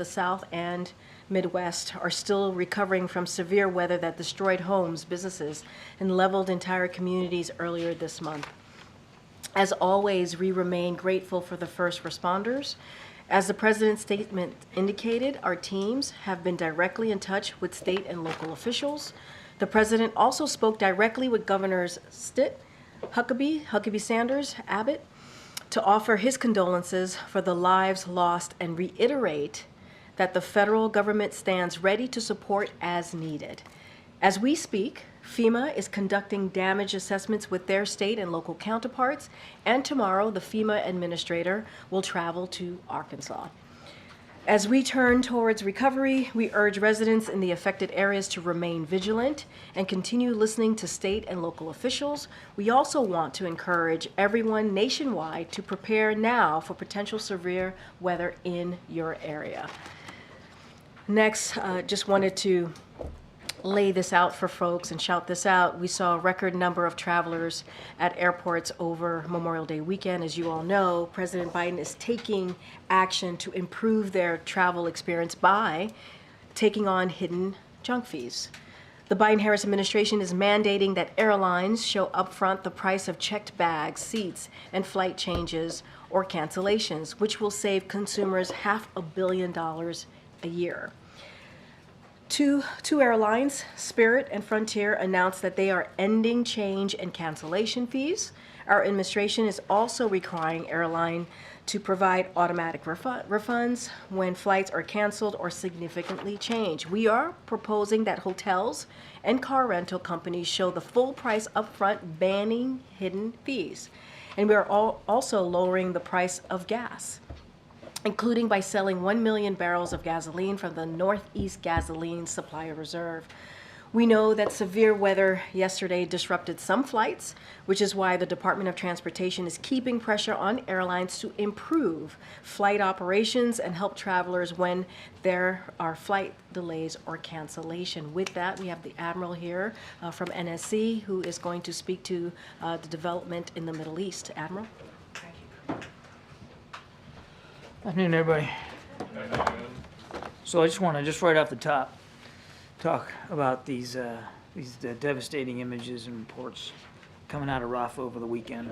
the South and Midwest are still recovering from severe weather that destroyed homes, businesses, and leveled entire communities earlier this month. As always, we remain grateful for the first responders. As the President's statement indicated, our teams have been directly in touch with state and local officials. The President also spoke directly with Governors Stitt, Huckabee Sanders, Abbott, to offer his condolences for the lives lost and reiterate that the federal government stands ready to support as needed. As we speak, FEMA is conducting damage assessments with their state and local counterparts, and tomorrow the FEMA administrator will travel to Arkansas. As we turn towards recovery, we urge residents in the affected areas to remain vigilant and continue listening to state and local officials. We also want to encourage everyone nationwide to prepare now for potential severe weather in your area. Next, just wanted to lay this out for folks and shout this out. We saw a record number of travelers at airports over Memorial Day weekend. As you all know, President Biden is taking action to improve their travel experience by taking on hidden junk fees. The Biden-Harris administration is mandating that airlines show upfront the price of checked bags, seats, and flight changes or cancellations, which will save consumers $500 million a year. Two airlines, Spirit and Frontier, announced that they are ending change and cancellation fees. Our administration is also requiring airline to provide automatic refunds when flights are canceled or significantly changed. We are proposing that hotels and car rental companies show the full price upfront, banning hidden fees. And we are also lowering the price of gas, including by selling 1 million barrels of gasoline from the Northeast Gasoline Supplier Reserve. We know that severe weather yesterday disrupted some flights, which is why the Department of Transportation is keeping pressure on airlines to improve flight operations and help travelers when there are flight delays or cancellation. With that, we have the Admiral here from NSC, who is going to speak to the development in the Middle East. Admiral? Afternoon, everybody. So I just want to, right off the top, talk about these devastating images and reports coming out of Rafah over the weekend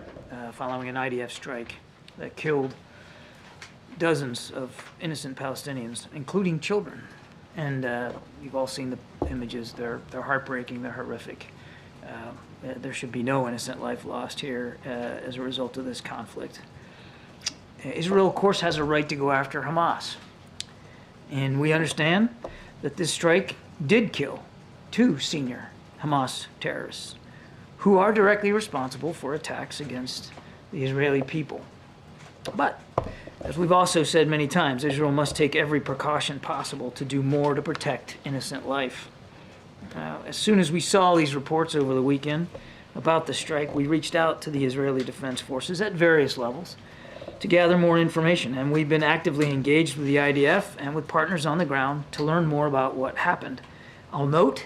following an IDF strike that killed dozens of innocent Palestinians, including children. And you've all seen the images. They're heartbreaking. They're horrific. There should be no innocent life lost here as a result of this conflict. Israel, of course, has a right to go after Hamas. And we understand that this strike did kill 2 senior Hamas terrorists who are directly responsible for attacks against the Israeli people. But, as we've also said many times, Israel must take every precaution possible to do more to protect innocent life. As soon as we saw these reports over the weekend about the strike, we reached out to the Israeli Defense Forces at various levels to gather more information, and we've been actively engaged with the IDF and with partners on the ground to learn more about what happened. I'll note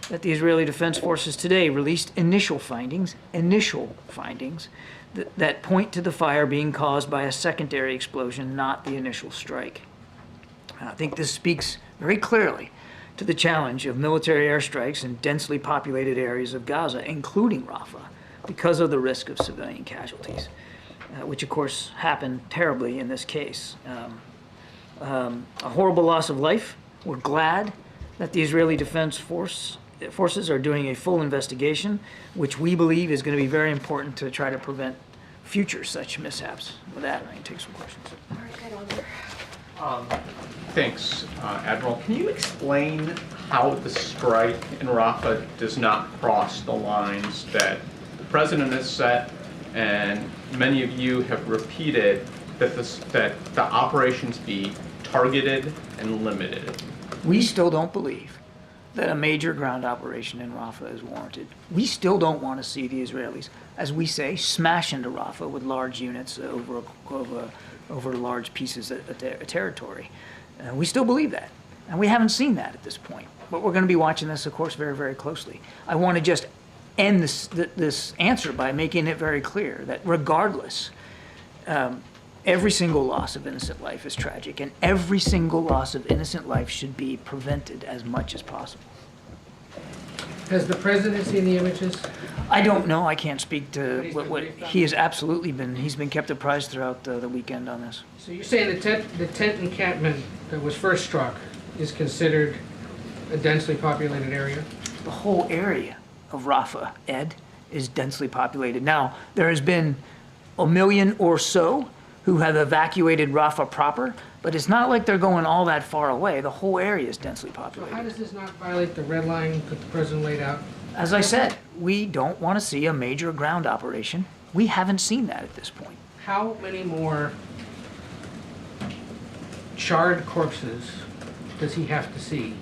that the Israeli Defense Forces today released initial findings that point to the fire being caused by a secondary explosion, not the initial strike. I think this speaks very clearly to the challenge of military airstrikes in densely populated areas of Gaza, including Rafah, because of the risk of civilian casualties. Which of course happened terribly in this case. A horrible loss of life. We're glad that the Israeli Defense Forces are doing a full investigation, which we believe is going to be very important to try to prevent future such mishaps. With that, I can take some questions. Thanks, Admiral. Can you explain how the strike in Rafah does not cross the lines that the President has set and many of you have repeated that the operations be targeted and limited? We still don't believe that a major ground operation in Rafah is warranted. We still don't want to see the Israelis, as we say, smash into Rafah with large units over large pieces of territory. We still believe that, and we haven't seen that at this point. But we're going to be watching this, of course, very, very closely. I want to just end this answer by making it very clear that regardless, every single loss of innocent life is tragic, and every single loss of innocent life should be prevented as much as possible. Has the president seen the images? I don't know. I can't speak to He's what been briefed on he has absolutely been. He's been kept apprised throughout the weekend on this. So you're saying the tent encampment that was first struck is considered a densely populated area? The whole area of Rafah, Ed, is densely populated. Now, there has been 1 million or so who have evacuated Rafah proper, but it's not like they're going all that far away. The whole area is densely So how populated. does this not violate the red line that the president laid out? As I said, we don't want to see a major ground operation. We haven't seen that at this point. How many more charred corpses does he have to see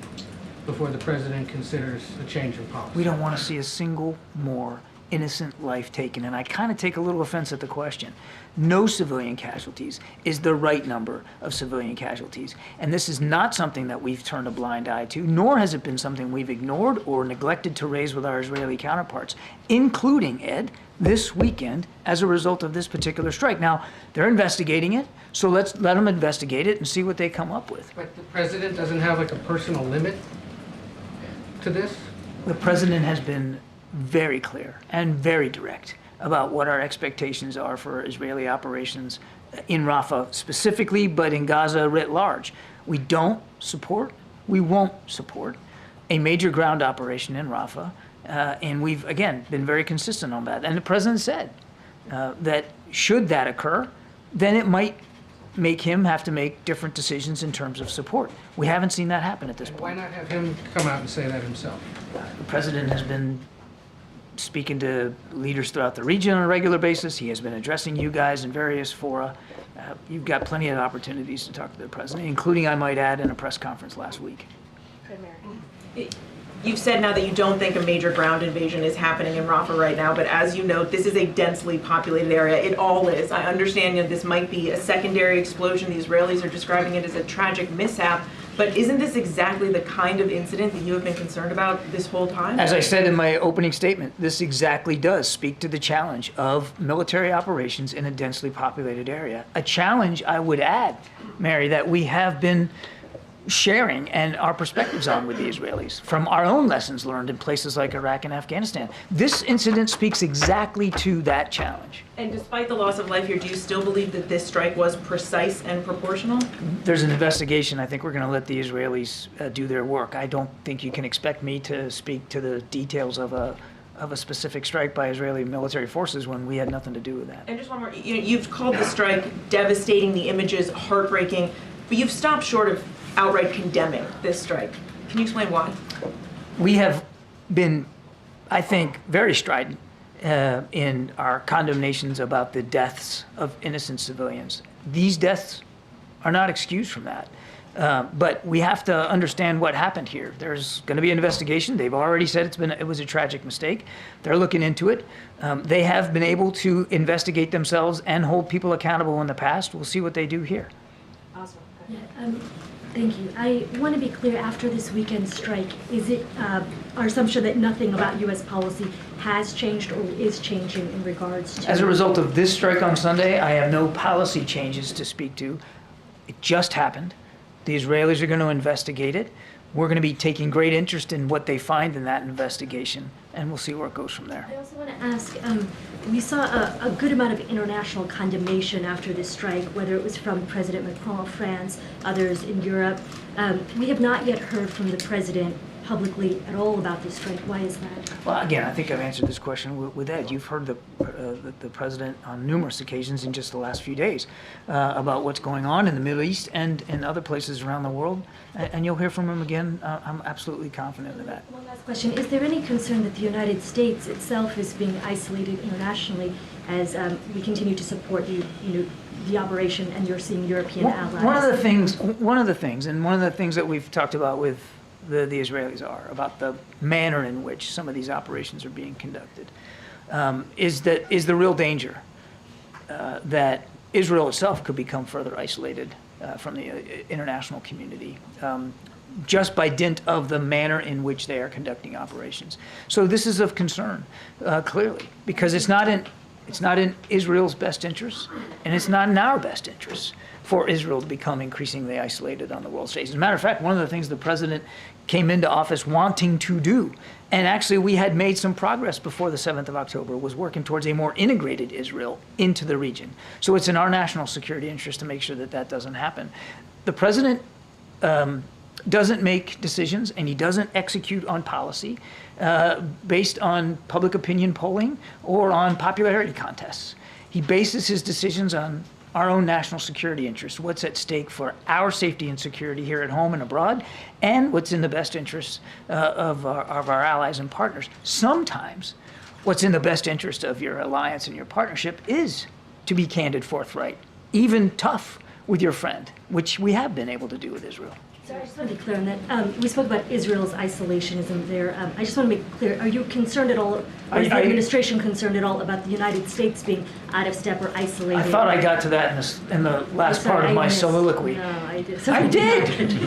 before the president considers a change in policy? We don't want to see a single more innocent life taken. And I kind of take a little offense at the question. No civilian casualties is the right number of civilian casualties. And this is not something that we've turned a blind eye to, nor has it been something we've ignored or neglected to raise with our Israeli counterparts, including, Ed, this weekend as a result of this particular strike. Now, they're investigating it, so let's let them investigate it and see what they come up with. But the president doesn't have like a personal limit to this? The president has been very clear and very direct about what our expectations are for Israeli operations in Rafah specifically, but in Gaza writ large. We don't support, we won't support a major ground operation in Rafah, and we've, again, been very consistent on that. And the president said that should that occur, then it might make him have to make different decisions in terms of support. We haven't seen that happen at this Why point. not have him come out and say that himself? The president has been speaking to leaders throughout the region on a regular basis. He has been addressing you guys in various fora. You've got plenty of opportunities to talk to the president, including, I might add, in a press conference last week. You've said now that you don't think a major ground invasion is happening in Rafah right now, but as you note, this is a densely populated area. It all is. I understand that this might be a secondary explosion. The Israelis are describing it as a tragic mishap, but isn't this exactly the kind of incident that you have been concerned about this whole time? As I said in my opening statement, this exactly does speak to the challenge of military operations in a densely populated area. A challenge, I would add, Mary, that we have been sharing and our perspectives on with the Israelis from our own lessons learned in places like Iraq and Afghanistan. This incident speaks exactly to that challenge. And despite the loss of life here, do you still believe that this strike was precise and proportional? There's an investigation. I think we're going to let the Israelis do their work. I don't think you can expect me to speak to the details of a specific strike by Israeli military forces when we had nothing to do with that. And just one more, you've called the strike devastating, the images heartbreaking, but you've stopped short of outright condemning this strike. Can you explain why? We have been, I think, very strident in our condemnations about the deaths of innocent civilians. These deaths are not excused from that. But we have to understand what happened here. There's going to be an investigation. They've already said it was a tragic mistake. They're looking into it. They have been able to investigate themselves and hold people accountable in the past. We'll see what they do here. Awesome. Yeah, thank you. I want to be clear, after this weekend strike, is it our assumption that nothing about U.S. policy has changed or is changing in regards to... As a result of this strike on Sunday, I have no policy changes to speak to. It just happened. The Israelis are going to investigate it. We're going to be taking great interest in what they find in that investigation, and we'll see where it goes from there. I also want to ask, we saw a good amount of international condemnation after this strike, whether it was from President Macron of France, others in Europe. We have not yet heard from the president publicly at all about this strike. Why is that? Well, again, I think I've answered this question with Ed. You've heard the president on numerous occasions in just the last few days about what's going on in the Middle East and in other places around the world, and you'll hear from him again. I'm absolutely confident of that. One last question. Is there any concern that the United States itself is being isolated internationally as we continue to support the operation and you're seeing European allies? One of the things that we've talked about with the Israelis about the manner in which some of these operations are being conducted, is the real danger that Israel itself could become further isolated from the international community, just by dint of the manner in which they are conducting operations. So this is of concern, clearly, because it's not It's not in Israel's best interest, and it's not in our best interest for Israel to become increasingly isolated on the world stage. As a matter of fact, one of the things the president came into office wanting to do, and actually we had made some progress before the 7th of October, was working towards a more integrated Israel into the region. So it's in our national security interest to make sure that that doesn't happen. The president doesn't make decisions, and he doesn't execute on policy based on public opinion polling or on popularity contests. He bases his decisions on our own national security interests, what's at stake for our safety and security here at home and abroad, and what's in the best interests of our allies and partners. Sometimes what's in the best interest of your alliance and your partnership is to be candid, forthright, even tough with your friend, which we have been able to do with Israel. So I just want to be clear on that. We spoke about Israel's isolationism there. I just want to make clear, are you concerned at all, or is the administration concerned at all about the United States being out of step or isolated? I thought I got to that in the last part of my soliloquy. No, I did. I did!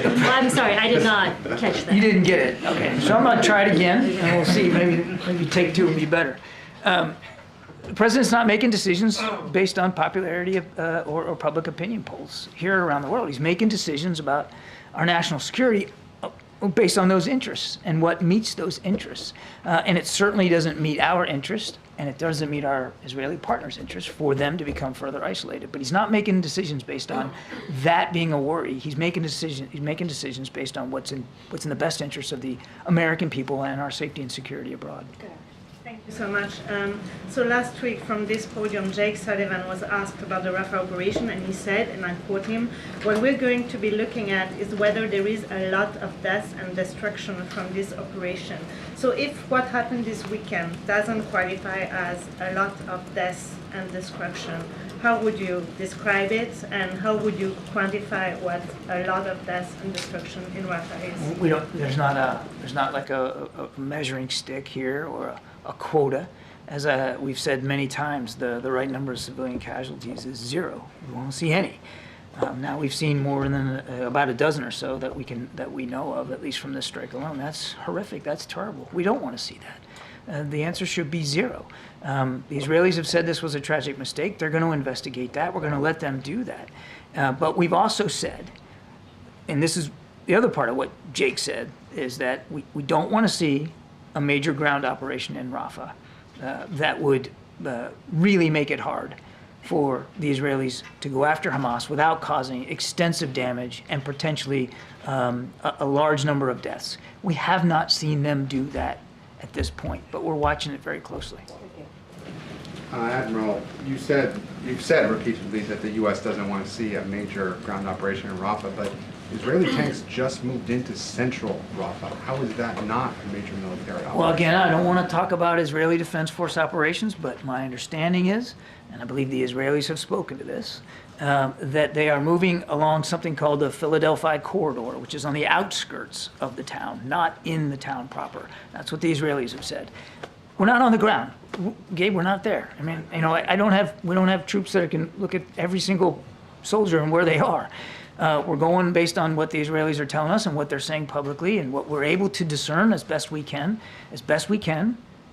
Well, I'm sorry, I did not catch that. You didn't get it. Okay, so I'm going to try it again, and we'll see. Maybe take two would be better. The president's not making decisions based on popularity or public opinion polls here around the world. He's making decisions about our national security based on those interests and what meets those interests. And it certainly doesn't meet our interest, and it doesn't meet our Israeli partners' interest for them to become further isolated. But he's not making decisions based on that being a worry. He's making decisions based on what's in the best interest of the American people and our safety and security abroad. Thank you so much. So last week from this podium, Jake Sullivan was asked about the Rafah operation, and he said, and I quote him, "What we're going to be looking at is whether there is a lot of death and destruction from this operation." So if what happened this weekend doesn't qualify as a lot of death and destruction, how would you describe it, and how would you quantify what a lot of death and destruction in Rafah is? We don't. There's not like a measuring stick here or a quota. As we've said many times, the right number of civilian casualties is 0. We won't see any. Now we've seen more than about a dozen or so that we know of, at least from this strike alone. That's horrific. That's terrible. We don't want to see that. The answer should be 0. The Israelis have said this was a tragic mistake. They're going to investigate that. We're going to let them do that. But we've also said, and this is the other part of what Jake said, is that we don't want to see a major ground operation in Rafah that would really make it hard for the Israelis to go after Hamas without causing extensive damage and potentially a large number of deaths. We have not seen them do that at this point, but we're watching it very closely. Admiral, you've said repeatedly that the U.S. doesn't want to see a major ground operation in Rafah, but Israeli tanks just moved into central Rafah. How is that not a major military operation? Well, again, I don't want to talk about Israeli Defense Force operations, but my understanding is, and I believe the Israelis have spoken to this, that they are moving along something called the Philadelphia corridor, which is on the outskirts of the town, not in the town proper. That's what the Israelis have said. We're not on the ground, Gabe. We're not there. I mean, we don't have troops that can look at every single soldier and where they are. We're going based on what the Israelis are telling us and what they're saying publicly, and what we're able to discern as best we can.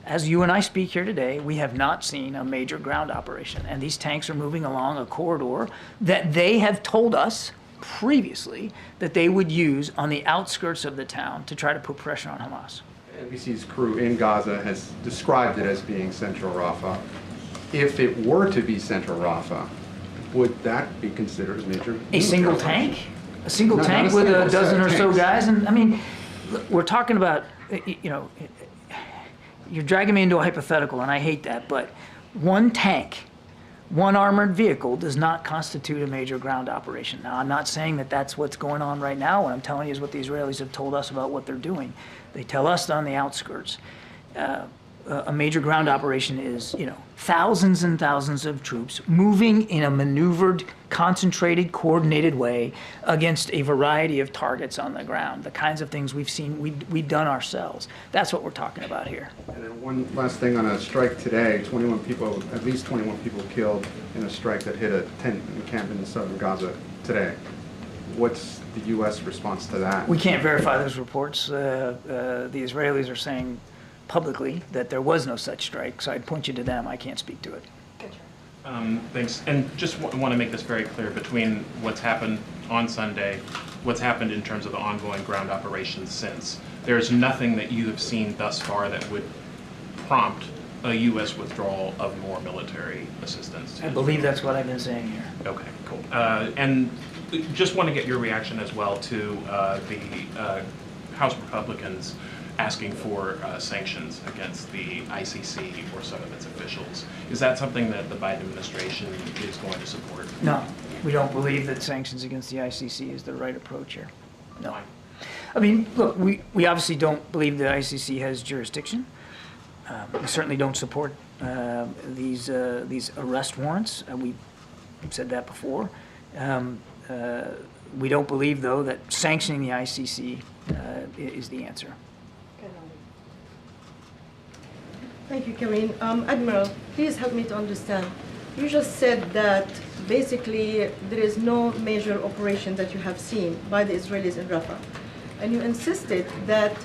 As you and I speak here today, we have not seen a major ground operation, and these tanks are moving along a corridor that they have told us previously that they would use on the outskirts of the town to try to put pressure on Hamas. NBC's crew in Gaza has described it as being central Rafah. If it were to be central Rafah, would that be considered a major? A single tank? A single tank with a dozen or so guys? And I mean, we're talking about, you're dragging me into a hypothetical, and I hate that, but one tank, one armored vehicle does not constitute a major ground operation. Now, I'm not saying that that's what's going on right now. What I'm telling you is what the Israelis have told us about what they're doing. They tell us on the outskirts. A major ground operation is, thousands and thousands of troops moving in a maneuvered, concentrated, coordinated way against a variety of targets on the ground. The kinds of things we've seen, we've done ourselves. That's what we're talking about here. And then one last thing on a strike today, at least 21 people killed in a strike that hit a tent encampment in southern Gaza today. What's the U.S. response to that? We can't verify those reports. The Israelis are saying publicly that there was no such strike, so I'd point you to them. I can't speak to it. Thanks. And just want to make this very clear between what's happened on Sunday, what's happened in terms of the ongoing ground operations since. There's nothing that you have seen thus far that would prompt a U.S. withdrawal of more military assistance. I believe that's what I've been saying here. Okay, cool. And just want to get your reaction as well to the House Republicans asking for sanctions against the ICC or some of its officials. Is that something that the Biden administration is going to support? No, we don't believe that sanctions against the ICC is the right approach here. No. I mean, look, we obviously don't believe the ICC has jurisdiction. We certainly don't support these arrest warrants. We've said that before. We don't believe, though, that sanctioning the ICC is the answer. Thank you, Karine. Admiral, please help me to understand. You just said that basically there is no major operation that you have seen by the Israelis in Rafah. And you insisted that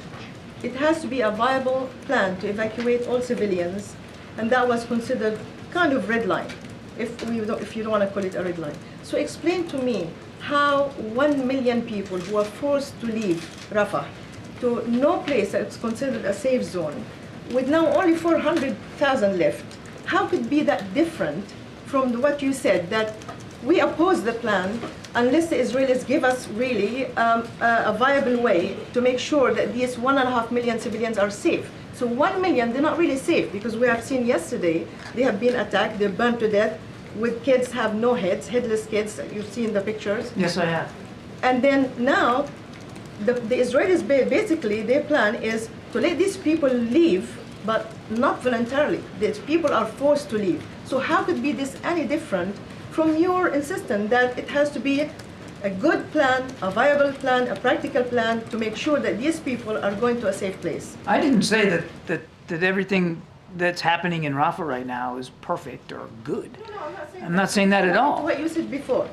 it has to be a viable plan to evacuate all civilians, and that was considered kind of red line, if you don't want to call it a red line. So explain to me how 1 million people who are forced to leave Rafah to no place that's considered a safe zone, with now only 400,000 left, how could it be that different from what you said, that we oppose the plan unless the Israelis give us really a viable way to make sure that these 1.5 million civilians are safe? So 1 million, they're not really safe, because we have seen yesterday, they have been attacked, they're burned to death, with kids have no heads, headless kids, you've seen the pictures. Yes, I have. And then now, the Israelis, basically, their plan is to let these people leave, but not voluntarily. These people are forced to leave. So how could be this any different from your insistence that it has to be a good plan, a viable plan, a practical plan to make sure that these people are going to a safe place? I didn't say that everything that's happening in Rafah right now is perfect or good. No, I'm not saying that at all. What you said before.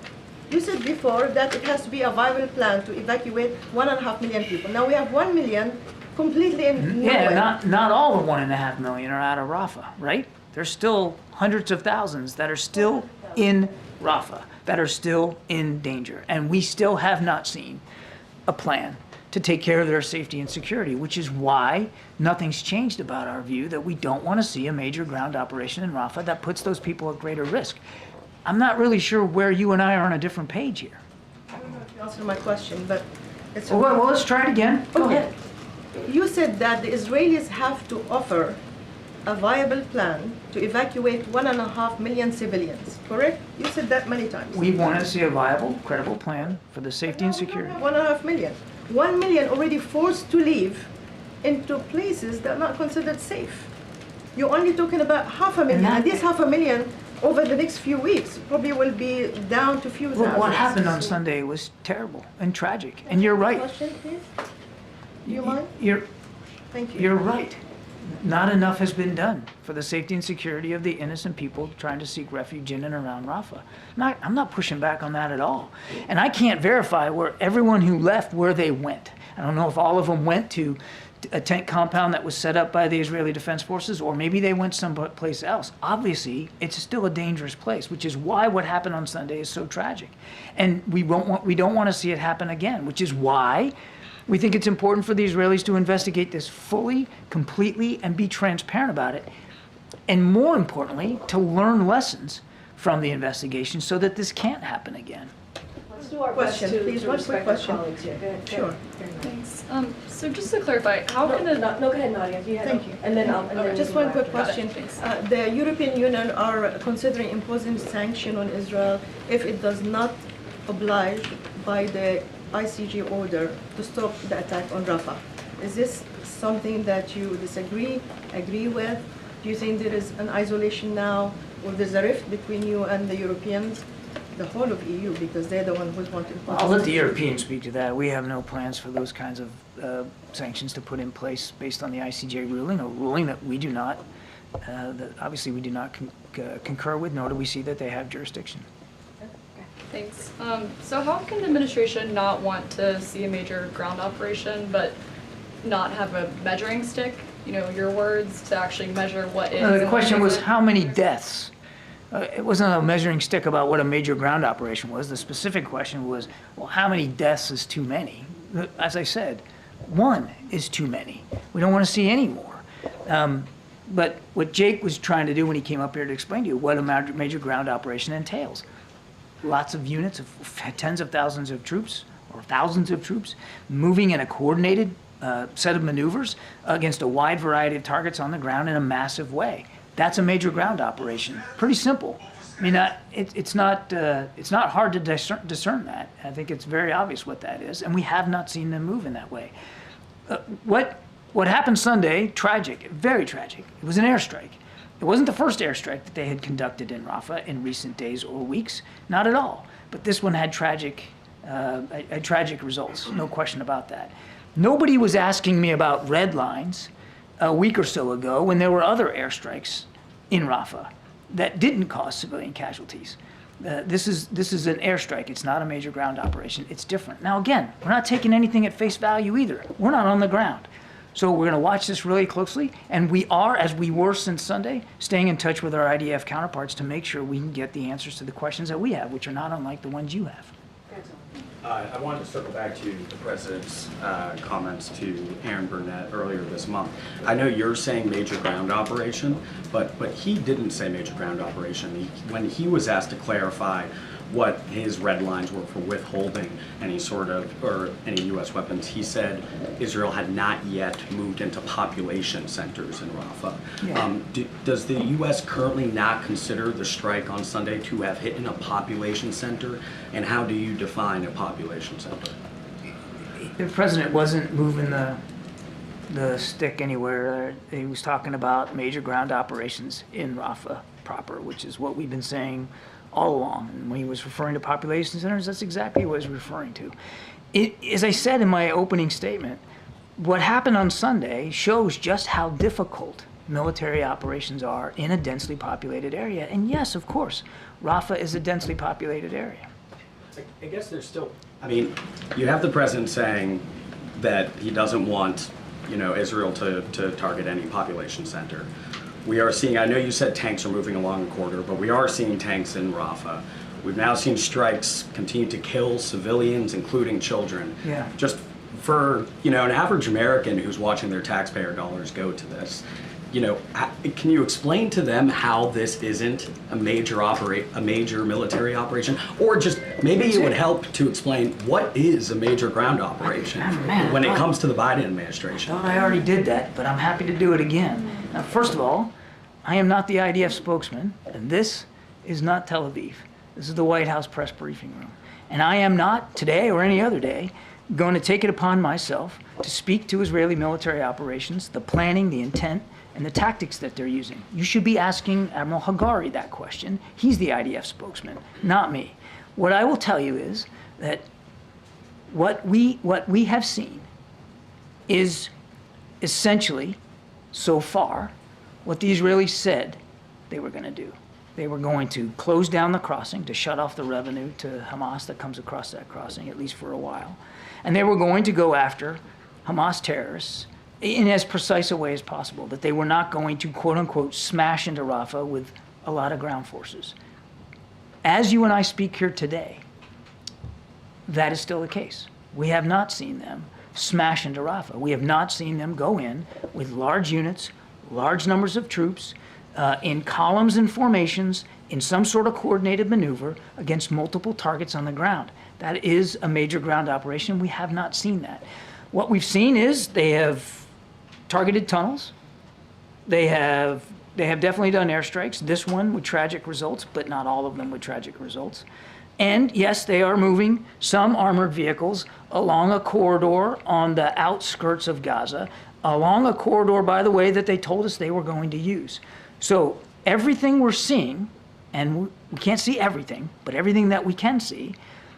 You said before that it has to be a viable plan to evacuate 1.5 million people. Now we have 1 million completely in Yeah, nowhere. not all the 1.5 million are out of Rafah, right? There's still hundreds of thousands that are still in Rafah, that are still in danger. And we still have not seen a plan to take care of their safety and security, which is why nothing's changed about our view that we don't want to see a major ground operation in Rafah that puts those people at greater risk. I'm not really sure where you and I are on a different page here. I don't know if you answered my question, but it's Well, let's try it again. Go Okay. ahead. You said that the Israelis have to offer a viable plan to evacuate 1.5 million civilians, correct? You said that many times. We want to see a viable, credible plan for the safety and security. 1.5 million. 1 million already forced to leave into places that are not considered safe. You're only talking about 500,000, and this 500,000 over the next few weeks probably will be down to few Look, thousands. what happened on Sunday was terrible and tragic, and you're right. Question, please? Do you mind? Thank you. You're right. Not enough has been done for the safety and security of the innocent people trying to seek refuge in and around Rafah. I'm not pushing back on that at all. And I can't verify where everyone who left, where they went. I don't know if all of them went to a tent compound that was set up by the Israeli Defense Forces, or maybe they went someplace else. Obviously, it's still a dangerous place, which is why what happened on Sunday is so tragic. And we don't want to see it happen again, which is why we think it's important for the Israelis to investigate this fully, completely, and be transparent about it. And more importantly, to learn lessons from the investigation so that this can't happen again. Let's do our Question, best please. to One quick respect our question. colleagues here. Go ahead. Sure. Thanks. So just to clarify, how No, can the no, go ahead, Nadia. You had Thank you. And then I'll. And then Just we'll one go quick after. question. Thanks. The European Union are considering imposing sanction on Israel if it does not oblige by the ICJ order to stop the attack on Rafah. Is this something that you disagree, agree with? Do you think there is an isolation now, or there's a rift between you and the Europeans, the whole of EU, because they're the one who's wanting to I'll let the Europeans speak to that. We have no plans for those kinds of sanctions to put in place based on the ICJ ruling, a ruling that we do not, that obviously we do not concur with, nor do we see that they have jurisdiction. Thanks. So how can the administration not want to see a major ground operation, but not have a measuring stick your words to actually measure what is. The and question what was isn't? how many deaths? It wasn't a measuring stick about what a major ground operation was. The specific question was, well, how many deaths is too many? As I said, one is too many. We don't want to see any more. But what Jake was trying to do when he came up here to explain to you what a major ground operation entails, lots of units of tens of thousands of troops or thousands of troops moving in a coordinated set of maneuvers against a wide variety of targets on the ground in a massive way. That's a major ground operation. Pretty simple. I mean, it's not hard to discern that. I think it's very obvious what that is, and we have not seen them move in that way. What happened Sunday, tragic, very tragic. It was an airstrike. It wasn't the first airstrike that they had conducted in Rafah in recent days or weeks, not at all. But this one had tragic results, no question about that. Nobody was asking me about red lines a week or so ago when there were other airstrikes in Rafah that didn't cause civilian casualties. This is an airstrike. It's not a major ground operation. It's different. Now, again, we're not taking anything at face value either. We're not on the ground. So we're going to watch this really closely, and we are, as we were since Sunday, staying in touch with our IDF counterparts to make sure we can get the answers to the questions that we have, which are not unlike the ones you have. I wanted to circle back to the President's comments to Aaron Burnett earlier this month. I know you're saying major ground operation, but he didn't say major ground operation. When he was asked to clarify what his red lines were for withholding any any U.S. weapons, he said Israel had not yet moved into population centers in Rafah. Yeah. Does the U.S. currently not consider the strike on Sunday to have hit in a population center? And how do you define a population center? The President wasn't moving the stick anywhere. He was talking about major ground operations in Rafah proper, which is what we've been saying all along. And when he was referring to population centers, that's exactly what he was referring to. As I said in my opening statement, what happened on Sunday shows just how difficult military operations are in a densely populated area. And yes, of course, Rafah is a densely populated area. I guess there's still, I mean, you have the President saying that he doesn't want, Israel to target any population center. We are seeing, I know you said tanks are moving along the corridor, but we are seeing tanks in Rafah. We've now seen strikes continue to kill civilians, including children. Yeah. Just for, an average American who's watching their taxpayer dollars go to this, can you explain to them how this isn't a major military operation? Or just maybe it would help to explain what is a major ground operation when it comes to the Biden administration. I thought I already did that, but I'm happy to do it again. Now, first of all, I am not the IDF spokesman, and this is not Tel Aviv. This is the White House press briefing room. And I am not, today or any other day, going to take it upon myself to speak to Israeli military operations, the planning, the intent, and the tactics that they're using. You should be asking Admiral Hagari that question. He's the IDF spokesman, not me. What I will tell you is that what we have seen is essentially, so far, what the Israelis said they were going to do. They were going to close down the crossing to shut off the revenue to Hamas that comes across that crossing, at least for a while. And they were going to go after Hamas terrorists in as precise a way as possible, that they were not going to, quote unquote, smash into Rafah with a lot of ground forces. As you and I speak here today, that is still the case. We have not seen them smash into Rafah. We have not seen them go in with large units, large numbers of troops, in columns and formations, in some sort of coordinated maneuver against multiple targets on the ground. That is a major ground operation. We have not seen that. What we've seen is they have targeted tunnels. They have definitely done airstrikes. This one with tragic results, but not all of them with tragic results. And yes, they are moving some armored vehicles along a corridor on the outskirts of Gaza, along a corridor, by the way, that they told us they were going to use. So everything we're seeing, and we can't see everything, but everything that we can see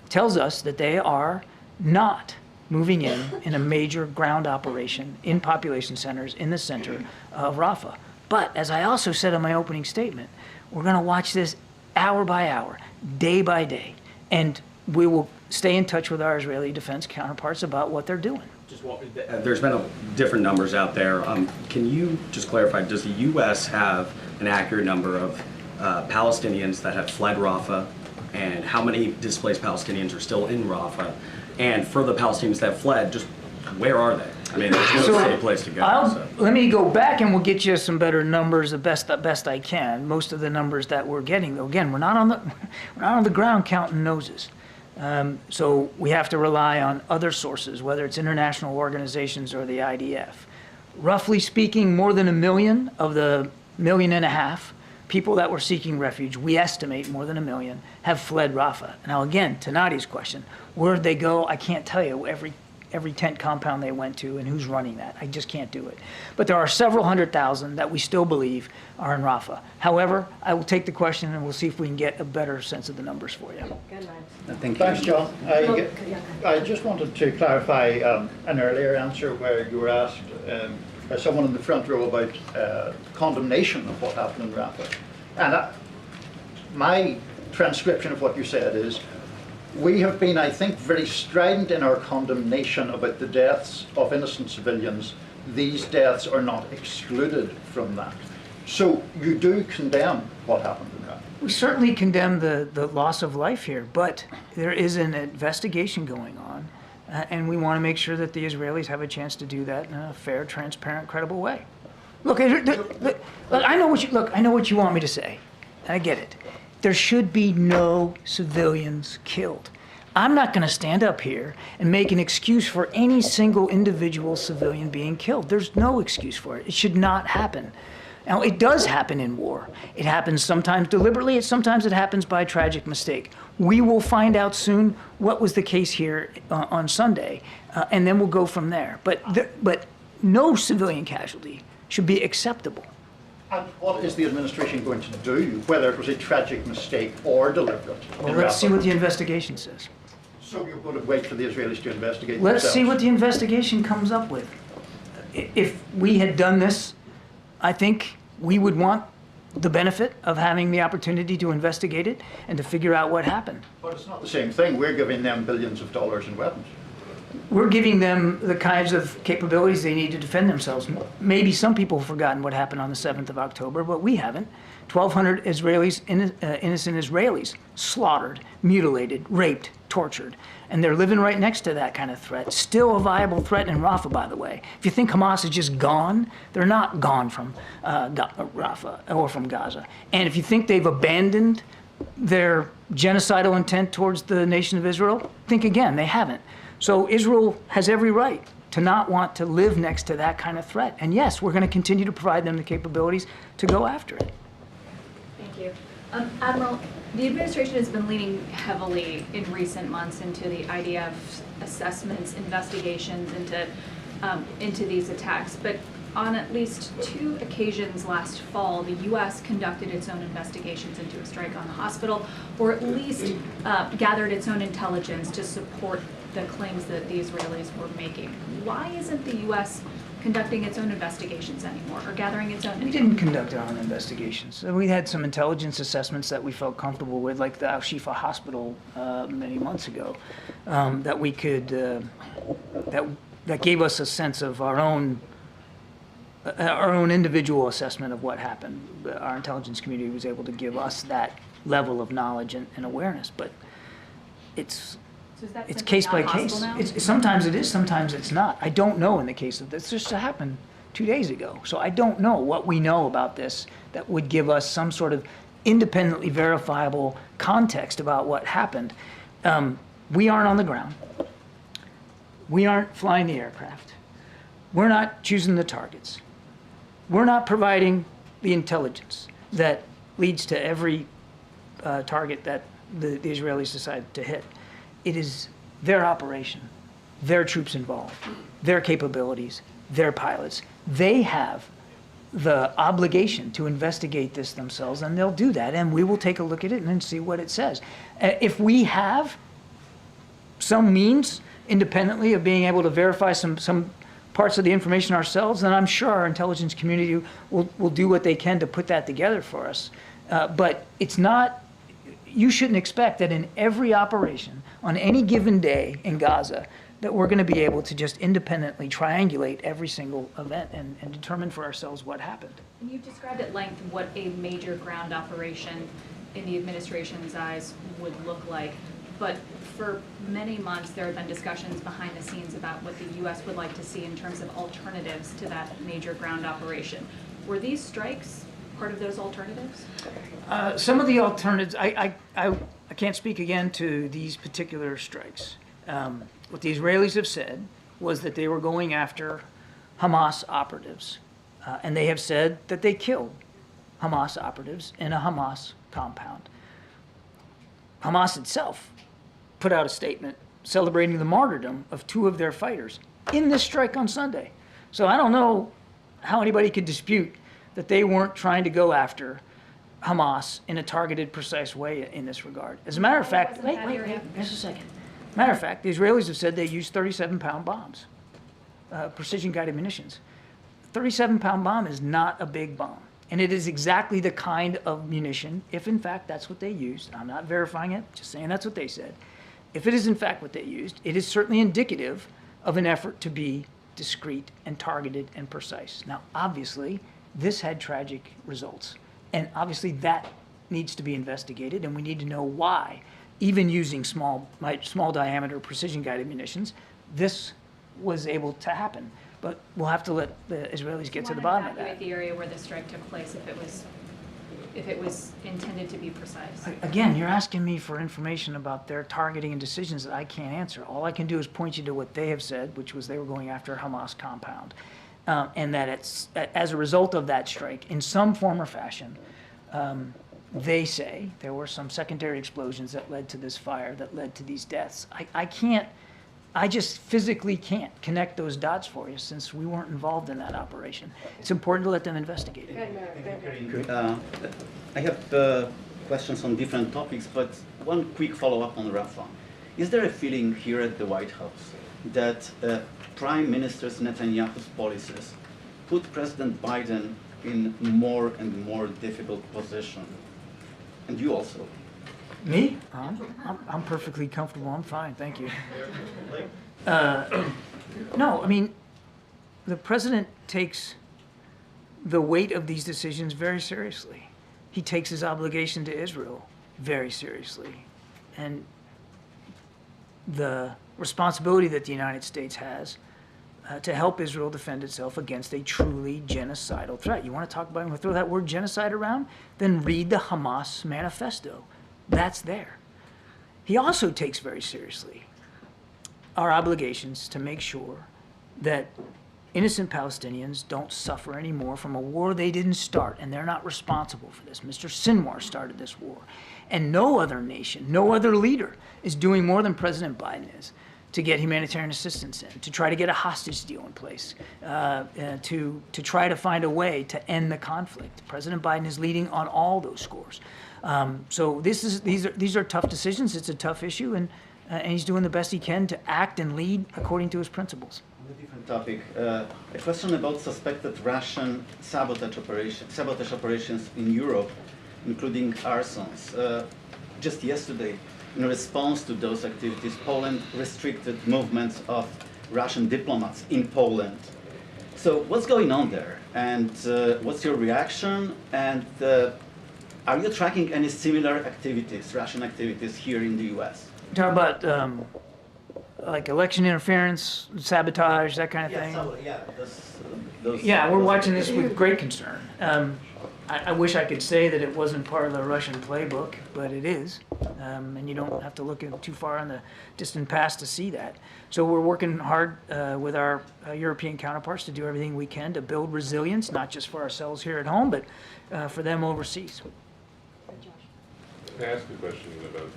tells us that they are not moving in a major ground operation in population centers in the center of Rafah. But as I also said in my opening statement, we're going to watch this hour by hour, day by day, and we will stay in touch with our Israeli defense counterparts about what they're doing. There's been different numbers out there. Can you just clarify, does the U.S. have an accurate number of Palestinians that have fled Rafah, and how many displaced Palestinians are still in Rafah? And for the Palestinians that fled, just where are they? I mean, there's no safe place to go. Let me go back and we'll get you some better numbers, the best I can. Most of the numbers that we're getting, though, again, we're not on the ground counting noses. So we have to rely on other sources, whether it's international organizations or the IDF. Roughly speaking, more than 1 million of the 1.5 million people that were seeking refuge, we estimate more than 1 million, have fled Rafah. Now again, to Nadia's question, where'd they go? I can't tell you every tent compound they went to and who's running that. I just can't do it. But there are several 100,000 that we still believe are in Rafah. However, I will take the question and we'll see if we can get a better sense of the numbers for you. Thanks, John. I just wanted to clarify an earlier answer where you were asked by someone in the front row about condemnation of what happened in Rafah. And my transcription of what you said is, we have been, I think, very strident in our condemnation about the deaths of innocent civilians. These deaths are not excluded from that. So you do condemn what happened in Rafah? We certainly condemn the loss of life here, but there is an investigation going on, and we want to make sure that the Israelis have a chance to do that in a fair, transparent, credible way. Look, I know what you want me to say. I get it. There should be no civilians killed. I'm not going to stand up here and make an excuse for any single individual civilian being killed. There's no excuse for it. It should not happen. Now, it does happen in war. It happens sometimes deliberately, sometimes it happens by tragic mistake. We will find out soon what was the case here on Sunday, and then we'll go from there. But no civilian casualty should be acceptable. And what is the administration going to do, whether it was a tragic mistake or deliberate? Well, let's see what the investigation says. So you're going to wait for the Israelis to investigate Let's themselves? see what the investigation comes up with. If we had done this, I think we would want the benefit of having the opportunity to investigate it and to figure out what happened. But it's not the same thing. We're giving them billions of dollars in weapons. We're giving them the kinds of capabilities they need to defend themselves. Maybe some people have forgotten what happened on the 7th of October, but we haven't. 1,200 Israelis, innocent Israelis, slaughtered, mutilated, raped, tortured. And they're living right next to that kind of threat. Still a viable threat in Rafah, by the way. If you think Hamas is just gone, they're not gone from Rafah or from Gaza. And if you think they've abandoned their genocidal intent towards the nation of Israel, think again, they haven't. So Israel has every right to not want to live next to that kind of threat. And yes, we're going to continue to provide them the capabilities to go after it. Thank you. Admiral, the administration has been leaning heavily in recent months into the IDF assessments, investigations into these attacks. But on at least 2 occasions last fall, the U.S. conducted its own investigations into a strike on the hospital, or at least gathered its own intelligence to support the claims that the Israelis were making. Why isn't the U.S. conducting its own investigations anymore, or gathering its own? We didn't conduct our own investigations. We had some intelligence assessments that we felt comfortable with, like the Al-Shifa hospital many months ago, that we could, that gave us a sense of our own individual assessment of what happened. Our intelligence community was able to give us that level of knowledge and awareness, but it's case by case. Sometimes it is, sometimes it's not. I don't know in the case of this. This just happened 2 days ago. So I don't know what we know about this that would give us some sort of independently verifiable context about what happened. We aren't on the ground. We aren't flying the aircraft. We're not choosing the targets. We're not providing the intelligence that leads to every target that the Israelis decide to hit. It is their operation, their troops involved, their capabilities, their pilots. They have the obligation to investigate this themselves, and they'll do that, and we will take a look at it and then see what it says. If we have some means independently of being able to verify some parts of the information ourselves, then I'm sure our intelligence community will do what they can to put that together for us. But it's not, you shouldn't expect that in every operation on any given day in Gaza that we're going to be able to just independently triangulate every single event and determine for ourselves what happened. And you've described at length what a major ground operation in the administration's eyes would look like. But for many months, there have been discussions behind the scenes about what the U.S. would like to see in terms of alternatives to that major ground operation. Were these strikes part of those alternatives? Some of the alternatives, I can't speak again to these particular strikes. What the Israelis have said was that they were going after Hamas operatives. And they have said that they killed Hamas operatives in a Hamas compound. Hamas itself put out a statement celebrating the martyrdom of 2 of their fighters in this strike on Sunday. So I don't know how anybody could dispute that they weren't trying to go after Hamas in a targeted, precise way in this regard. As a matter of fact, Wait, just a second. matter of fact, the Israelis have said they used 37-pound bombs, precision-guided munitions. 37-pound bomb is not a big bomb. And it is exactly the kind of munition, if in fact that's what they used. I'm not verifying it, just saying that's what they said. If it is in fact what they used, it is certainly indicative of an effort to be discreet and targeted and precise. Now, obviously, this had tragic results. And obviously that needs to be investigated, and we need to know why, even using small diameter precision-guided munitions, this was able to happen. But we'll have to let the Israelis get to the bottom of that. Evacuate the area where the strike took place if it was intended to be precise. Again, you're asking me for information about their targeting and decisions that I can't answer. All I can do is point you to what they have said, which was they were going after a Hamas compound. And that it's, as a result of that strike, in some form or fashion, they say there were some secondary explosions that led to this fire, that led to these deaths. I just physically can't connect those dots for you since we weren't involved in that operation. It's important to let them investigate it. I have questions on different topics, but one quick follow-up on Rafah. Is there a feeling here at the White House that Prime Minister Netanyahu's policies put President Biden in more and more difficult position? And you also. Me? I'm perfectly comfortable. I'm fine. Thank you. No, I mean, the president takes the weight of these decisions very seriously. He takes his obligation to Israel very seriously. And the responsibility that the United States has to help Israel defend itself against a truly genocidal threat. You want to talk about, and throw that word genocide around? Then read the Hamas manifesto. That's there. He also takes very seriously our obligations to make sure that innocent Palestinians don't suffer anymore from a war they didn't start, and they're not responsible for this. Mr. Sinwar started this war. And no other nation, no other leader is doing more than President Biden is to get humanitarian assistance in, to try to get a hostage deal in place, to try to find a way to end the conflict. President Biden is leading on all those scores. So these are tough decisions. It's a tough issue, and he's doing the best he can to act and lead according to his principles. On a different topic, a question about suspected Russian sabotage operations in Europe, including arsons. Just yesterday, in response to those activities, Poland restricted movements of Russian diplomats in Poland. So what's going on there? And what's your reaction? And are you tracking any similar activities, Russian activities, here in the U.S.? Talk about like election interference, sabotage, that kind of thing? Those yeah, we're watching this with great concern. I wish I could say that it wasn't part of the Russian playbook, but it is. And you don't have to look too far in the distant past to see that. So we're working hard with our European counterparts to do everything we can to build resilience, not just for ourselves here at home, but for them overseas. Can I ask a question about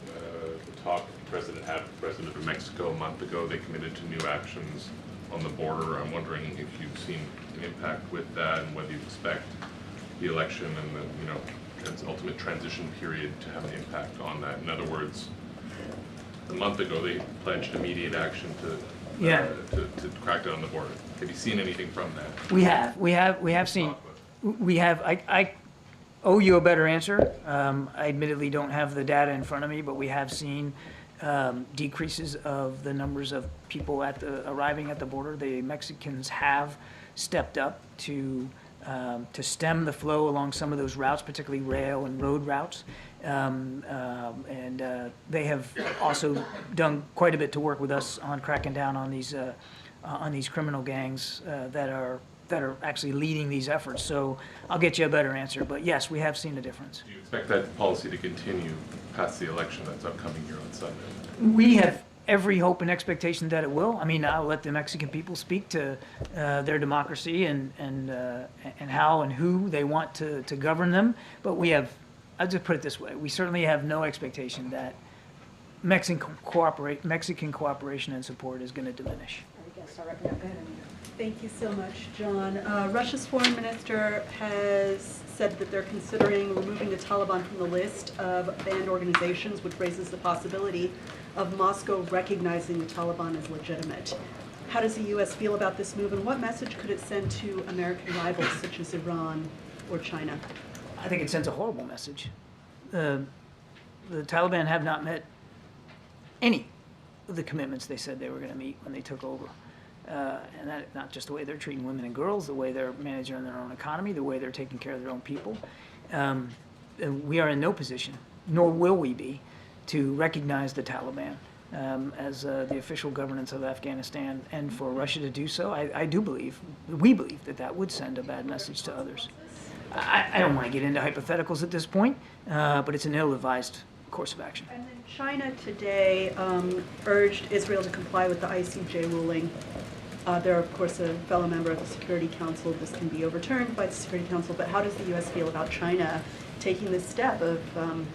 the talk the president had with the president of Mexico a month ago? They committed to new actions on the border. I'm wondering if you've seen an impact with that and whether you expect the election and the ultimate transition period to have an impact on that. In other words, a month ago they pledged immediate action to crack down on the border. Have you seen anything from that? We have seen. owe you a better answer. I admittedly don't have the data in front of me, but we have seen decreases of the numbers of people arriving at the border. The Mexicans have stepped up to stem the flow along some of those routes, particularly rail and road routes. They have also done quite a bit to work with us on cracking down on these criminal gangs that are actually leading these efforts. So I'll get you a better answer, but yes, we have seen a difference. Do you expect that policy to continue past the election that's upcoming here on Sunday? We have every hope and expectation that it will. I mean, I'll let the Mexican people speak to their democracy and how and who they want to govern them. But I'll just put it this way, we certainly have no expectation that Mexican cooperation and support is going to diminish. Thank you so much, John. Russia's foreign minister has said that they're considering removing the Taliban from the list of banned organizations, which raises the possibility of Moscow recognizing the Taliban as legitimate. How does the U.S. feel about this move, and what message could it send to American rivals such as Iran or China? I think it sends a horrible message. The Taliban have not met any of the commitments they said they were going to meet when they took over. And that, not just the way they're treating women and girls, the way they're managing their own economy, the way they're taking care of their own people. We are in no position, nor will we be, to recognize the Taliban as the official governance of Afghanistan. And for Russia to do so, we believe that would send a bad message to others. I don't want to get into hypotheticals at this point, but it's an ill-advised course of action. And then China today urged Israel to comply with the ICJ ruling. They're, of course, a fellow member of the Security Council. This can be overturned by the Security Council, but how does the U.S. feel about China taking this step of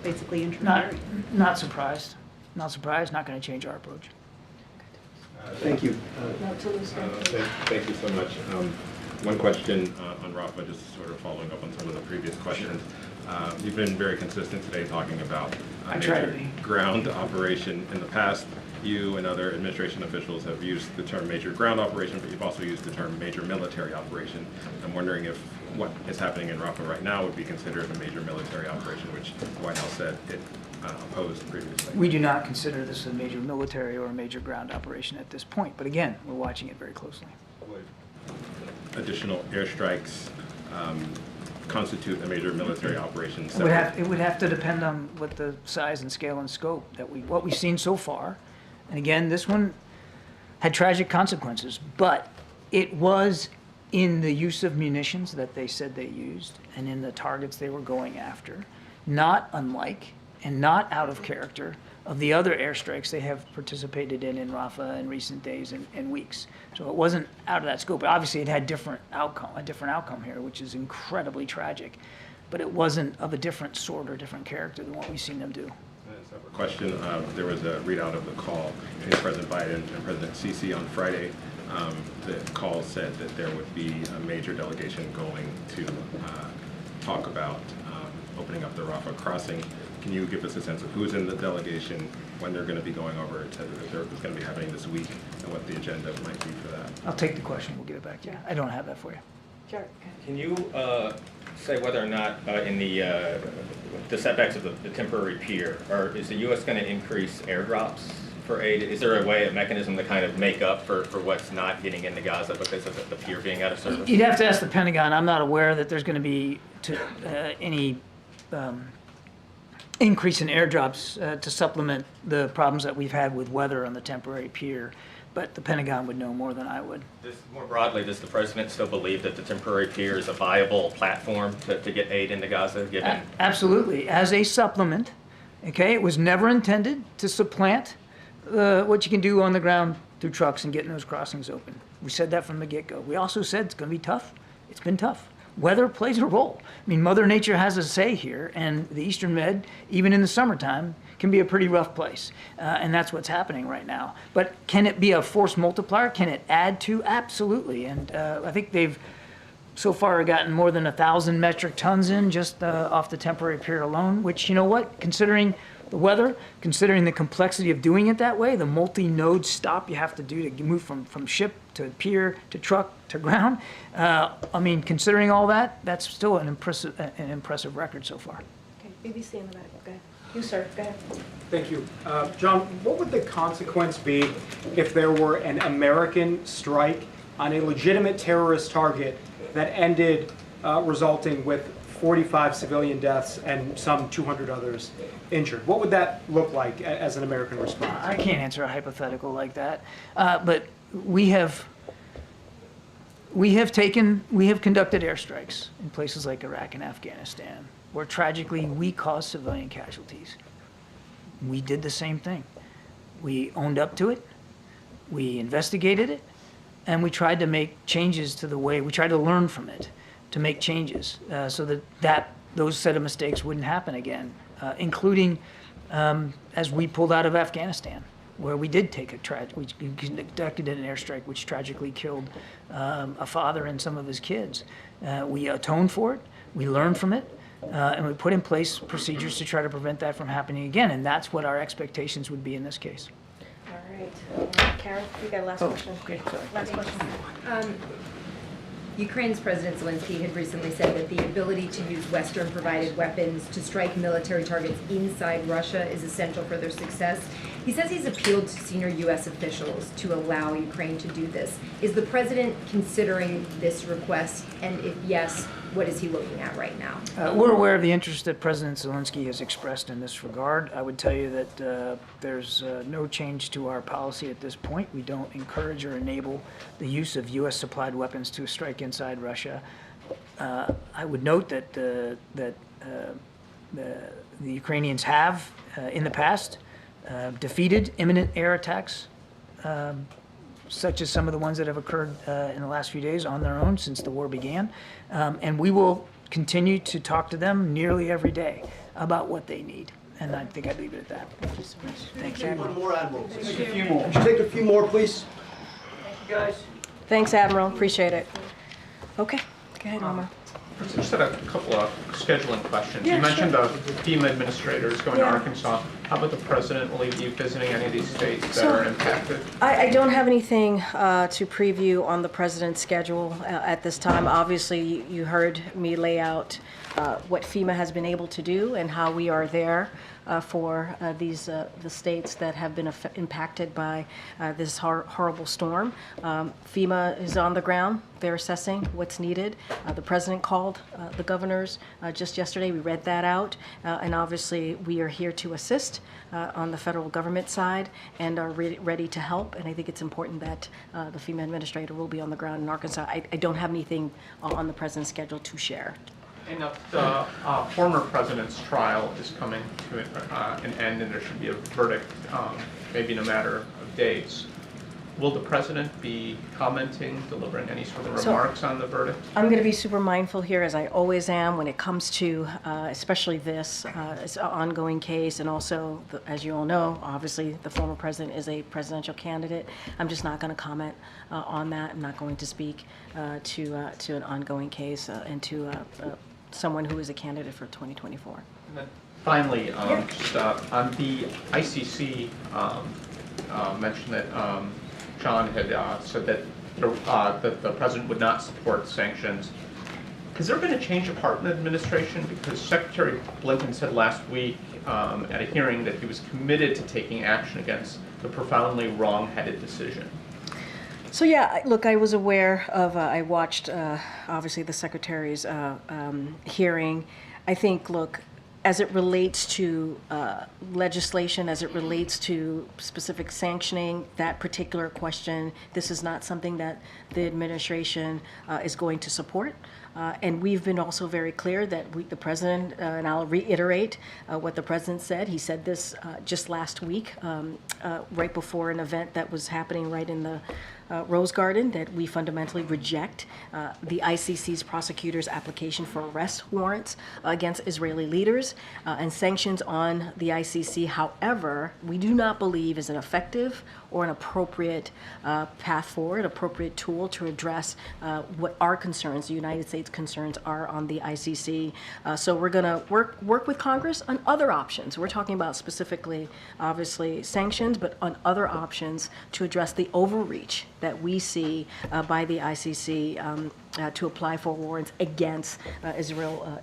basically interfering? Not surprised. Not surprised, not going to change our approach. Thank you. Thank you so much. One question on Rafah, just sort of following up on some of the previous questions. You've been very consistent today talking about major ground operation. In the past, you and other administration officials have used the term major ground operation, but you've also used the term major military operation. I'm wondering if what is happening in Rafah right now would be considered a major military operation, which the White House said it opposed previously. We do not consider this a major military or a major ground operation at this point, but again, we're watching it very closely. Would additional airstrikes constitute a major military operation? It would have to depend on what the size and scale and scope what we've seen so far. And again, this one had tragic consequences, but it was in the use of munitions that they said they used and in the targets they were going after, not unlike and not out of character of the other airstrikes they have participated in Rafah in recent days and weeks. So it wasn't out of that scope. Obviously, it had a different outcome here, which is incredibly tragic, but it wasn't of a different sort or different character than what we've seen them do. Separate question. There was a readout of the call between President Biden and President Sisi on Friday. The call said that there would be a major delegation going to talk about opening up the Rafah crossing. Can you give us a sense of who's in the delegation, when they're going to be going over, if it's going to be happening this week, and what the agenda might be for that? I'll take the question. We'll get it back to you. I don't have that for you. Sure. Can you say whether or not in the setbacks of the temporary pier, or is the U.S. going to increase airdrops for aid? Is there a mechanism to kind of make up for what's not getting into Gaza because of the pier being out of service? You'd have to ask the Pentagon. I'm not aware that there's going to be any increase in airdrops to supplement the problems that we've had with weather on the temporary pier. But the Pentagon would know more than I would. More broadly, does the president still believe that the temporary pier is a viable platform to get aid into Gaza? Given Absolutely, as a supplement. Okay, it was never intended to supplant what you can do on the ground through trucks and getting those crossings open. We said that from the get-go. We also said it's going to be tough. It's been tough. Weather plays a role. I mean, Mother Nature has a say here, and the Eastern Med, even in the summertime, can be a pretty rough place, and that's what's happening right now. But can it be a force multiplier? Can it add to? Absolutely, and I think they've so far gotten more than 1,000 metric tons in just off the temporary pier alone, which, you know what, considering the weather, considering the complexity of doing it that way, the multi-node stop you have to do to move from ship to pier to truck to ground. I mean, considering all that, that's still an impressive record so far. Okay, BBC in the back. Go ahead. You, sir. Go ahead. Thank you. John, what would the consequence be if there were an American strike on a legitimate terrorist target that ended resulting with 45 civilian deaths and some 200 others injured? What would that look like as an American response? I can't answer a hypothetical like that, but we have conducted airstrikes in places like Iraq and Afghanistan, where tragically we caused civilian casualties. We did the same thing. We owned up to it, we investigated it, and we tried to make changes to the way, we tried to learn from it, to make changes so that those set of mistakes wouldn't happen again, including as we pulled out of Afghanistan, where we did take we conducted an airstrike which tragically killed a father and some of his kids. We atoned for it, we learned from it, and we put in place procedures to try to prevent that from happening again, and that's what our expectations would be in this case. All right. Karen, you got a last question. Okay, sorry. Last question. Ukraine's President Zelensky had recently said that the ability to use Western-provided weapons to strike military targets inside Russia is essential for their success. He says he's appealed to senior U.S. officials to allow Ukraine to do this. Is the president considering this request? And if yes, what is he looking at right now? We're aware of the interest that President Zelensky has expressed in this regard. I would tell you that there's no change to our policy at this point. We don't encourage or enable the use of U.S.-supplied weapons to strike inside Russia. I would note that the Ukrainians have, in the past, defeated imminent air attacks, such as some of the ones that have occurred in the last few days on their own since the war began. And we will continue to talk to them nearly every day about what they need. And I think I'd leave it at that. Thank you so much. Thank you. One more, Admiral. Take a few more. Would you take a few more, please? Thank you, guys. Thanks, Admiral. Appreciate it. Okay. Go ahead, Omar. I just had a couple of scheduling questions. Yeah, you mentioned sure. the FEMA administrators going to Arkansas. How about the president? Will he be visiting any of these states that are impacted? I don't have anything to preview on the president's schedule at this time. Obviously, you heard me lay out what FEMA has been able to do and how we are there for the states that have been impacted by this horrible storm. FEMA is on the ground. They're assessing what's needed. The president called the governors just yesterday. We read that out. And obviously, we are here to assist on the federal government side and are ready to help. And I think it's important that the FEMA administrator will be on the ground in Arkansas. I don't have anything on the president's schedule to share. And the former president's trial is coming to an end, and there should be a verdict maybe in a matter of days. Will the president be commenting, delivering any sort of remarks on the verdict? I'm going to be super mindful here, as I always am, when it comes to especially this ongoing case, and also, as you all know, obviously the former president is a presidential candidate. I'm just not going to comment on that. I'm not going to speak to an ongoing case and to someone who is a candidate for 2024. And then finally, just on the ICC, mentioned that John had said that the president would not support sanctions. Has there been a change of heart in the administration? Because Secretary Blinken said last week at a hearing that he was committed to taking action against the profoundly wrong-headed decision. So yeah, look, I was aware of, I watched obviously the Secretary's hearing. I think, look, as it relates to legislation, as it relates to specific sanctioning, that particular question, this is not something that the administration is going to support. And we've been also very clear that the president, and I'll reiterate what the president said. He said this just last week, right before an event that was happening right in the Rose Garden, that we fundamentally reject the ICC's prosecutors' application for arrest warrants against Israeli leaders and sanctions on the ICC. However, we do not believe is an effective or an appropriate path forward, appropriate tool to address what our concerns, the United States concerns, are on the ICC. So we're going to work with Congress on other options. We're talking about specifically, obviously, sanctions, but on other options to address the overreach that we see by the ICC to apply for warrants against Israel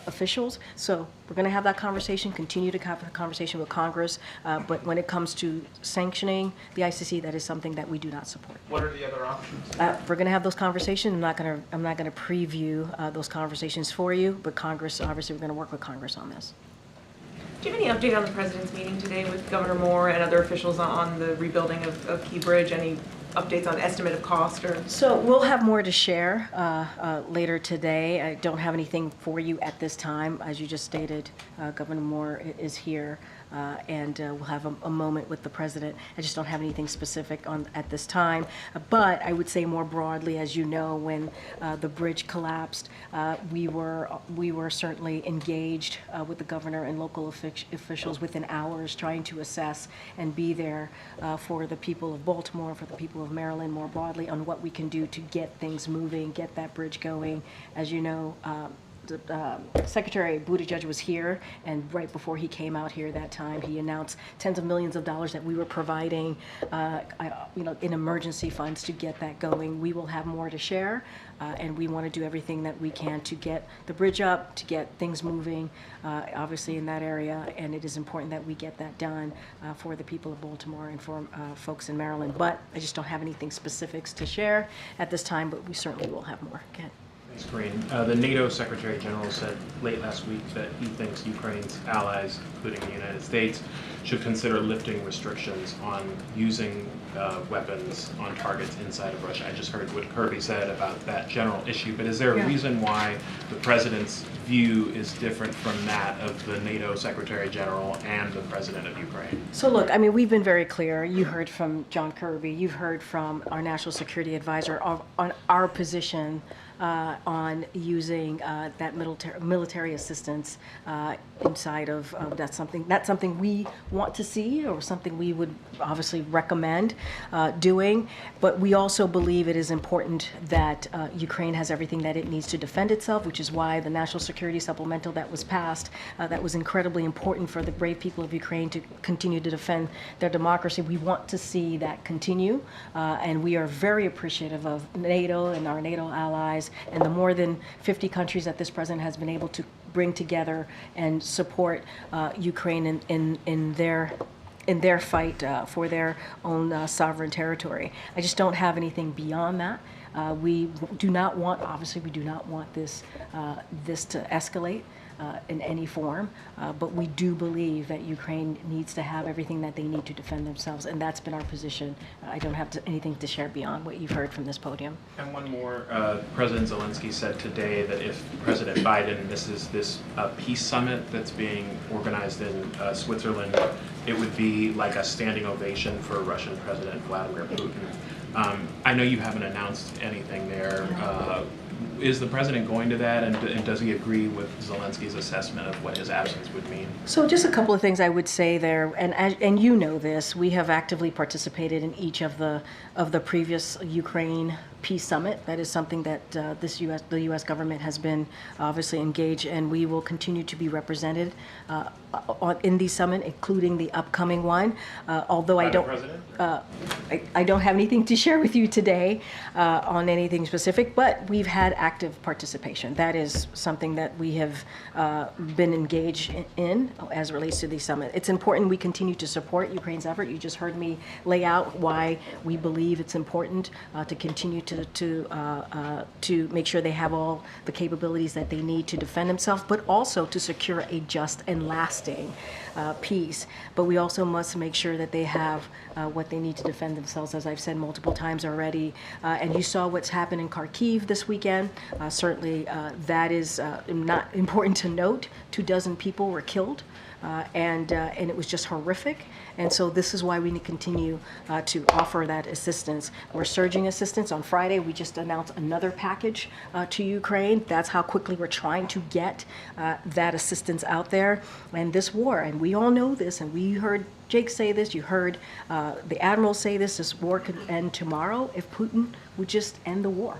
officials. So we're going to have that conversation, continue to have a conversation with Congress, but when it comes to sanctioning the ICC, that is something that we do not support. What are the other options? We're going to have those conversations. I'm not going to preview those conversations for you, but Congress, obviously, we're going to work with Congress on this. Do you have any update on the president's meeting today with Governor Moore and other officials on the rebuilding of Key Bridge? Any updates on estimate of cost? Or So we'll have more to share later today. I don't have anything for you at this time. As you just stated, Governor Moore is here, and we'll have a moment with the president. I just don't have anything specific on at this time. But I would say more broadly, as you know, when the bridge collapsed, we were certainly engaged with the governor and local officials within hours, trying to assess and be there for the people of Baltimore, for the people of Maryland more broadly, on what we can do to get things moving, get that bridge going. As you know, Secretary Buttigieg was here, and right before he came out here that time, he announced tens of millions of dollars that we were providing, in emergency funds to get that going. We will have more to share, and we want to do everything that we can to get the bridge up, to get things moving, obviously in that area, and it is important that we get that done for the people of Baltimore and for folks in Maryland. But I just don't have anything specifics to share at this time, but we certainly will have more. Okay. Thanks, Karine. The NATO Secretary General said late last week that he thinks Ukraine's allies, including the United States, should consider lifting restrictions on using weapons on targets inside of Russia. I just heard what Kirby said about that general issue, but is there a reason why the president's view is different from that of the NATO Secretary General and the president of Ukraine? So look, I mean, we've been very clear. You heard from John Kirby, you've heard from our National Security Advisor on our position on using that military assistance inside of that's something we want to see, or something we would obviously recommend doing. But we also believe it is important that Ukraine has everything that it needs to defend itself, which is why the National Security Supplemental that was passed, that was incredibly important for the brave people of Ukraine to continue to defend their democracy. We want to see that continue, and we are very appreciative of NATO and our NATO allies and the more than 50 countries that this president has been able to bring together and support Ukraine in their fight for their own sovereign territory. I just don't have anything beyond that. We do not want this to escalate in any form, but we do believe that Ukraine needs to have everything that they need to defend themselves, and that's been our position. I don't have anything to share beyond what you've heard from this podium. And one more, President Zelensky said today that if President Biden misses this peace summit that's being organized in Switzerland, it would be like a standing ovation for Russian President Vladimir Putin. I know you haven't announced anything there. Is the president going to that, and does he agree with Zelensky's assessment of what his absence would mean? So just a couple of things I would say there, and you know this, we have actively participated in each of the previous Ukraine Peace Summit. That is something that the U.S. government has been obviously engaged, and we will continue to be represented in the summit, including the upcoming one. Although I don't have anything to share with you today on anything specific, but we've had active participation. That is something that we have been engaged in as it relates to the summit. It's important we continue to support Ukraine's effort. You just heard me lay out why we believe it's important to continue to make sure they have all the capabilities that they need to defend themselves, but also to secure a just and lasting peace. But we also must make sure that they have what they need to defend themselves, as I've said multiple times already. And you saw what's happened in Kharkiv this weekend. Certainly, that is not important to note. 24 people were killed, and it was just horrific. And so this is why we need to continue to offer that assistance. We're surging assistance. On Friday, we just announced another package to Ukraine. That's how quickly we're trying to get that assistance out there. And this war, and we all know this, and we heard Jake say this, you heard the Admiral say this war could end tomorrow if Putin would just end the war,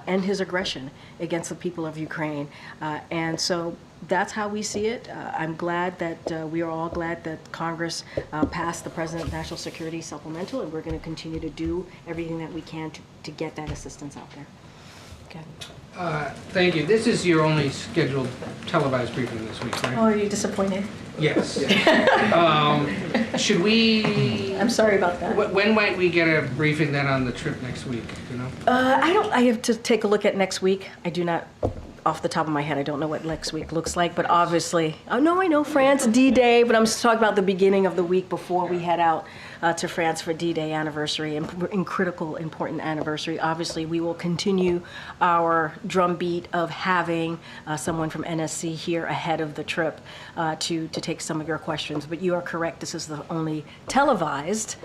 end his aggression against the people of Ukraine. And so that's how we see it. I'm glad that we are all glad that Congress passed the President National Security Supplemental, and we're going to continue to do everything that we can to get that assistance out there. Okay. Thank you. This is your only scheduled televised briefing this week, right? Oh, are you disappointed? Yes. Should we? I'm sorry about that. When might we get a briefing then on the trip next week? You know? I have to take a look at next week. I do not, off the top of my head, I don't know what next week looks like, but obviously, I know France D-Day, but I'm just talking about the beginning of the week before we head out to France for D-Day anniversary, and critical, important anniversary. Obviously, we will continue our drumbeat of having someone from NSC here ahead of the trip to take some of your questions. But you are correct, this is the only televised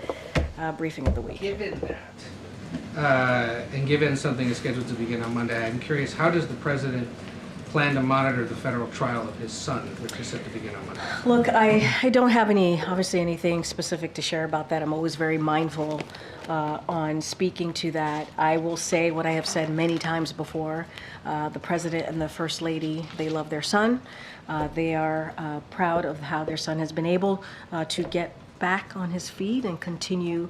briefing of the week. Given that, and given something is scheduled to begin on Monday, I'm curious, how does the President plan to monitor the federal trial of his son, which is set to begin on Monday? Look, I don't have obviously anything specific to share about that. I'm always very mindful on speaking to that. I will say what I have said many times before. The President and the First Lady, they love their son. They are proud of how their son has been able to get back on his feet and continue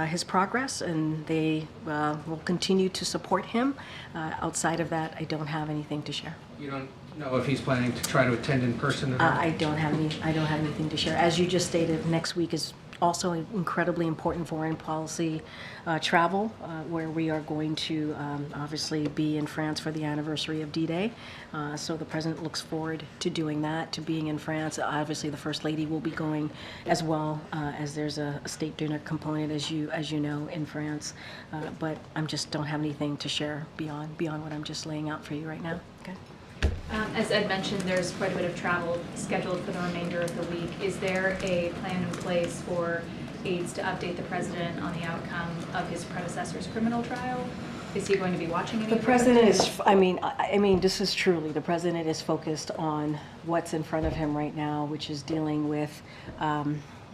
his progress, and they will continue to support him. Outside of that, I don't have anything to share. You don't know if he's planning to try to attend in person at all? I don't have anything to share. As you just stated, next week is also incredibly important foreign policy travel, where we are going to obviously be in France for the anniversary of D-Day. So the President looks forward to doing that, to being in France. Obviously, the First Lady will be going as well, as there's a state dinner component, as you know, in France. But I just don't have anything to share beyond what I'm just laying out for you right now. Okay. As Ed mentioned, there's quite a bit of travel scheduled for the remainder of the week. Is there a plan in place for aides to update the President on the outcome of his predecessor's criminal trial? Is he going to be watching any? The President is, I mean, this is truly, the President is focused on what's in front of him right now, which is dealing with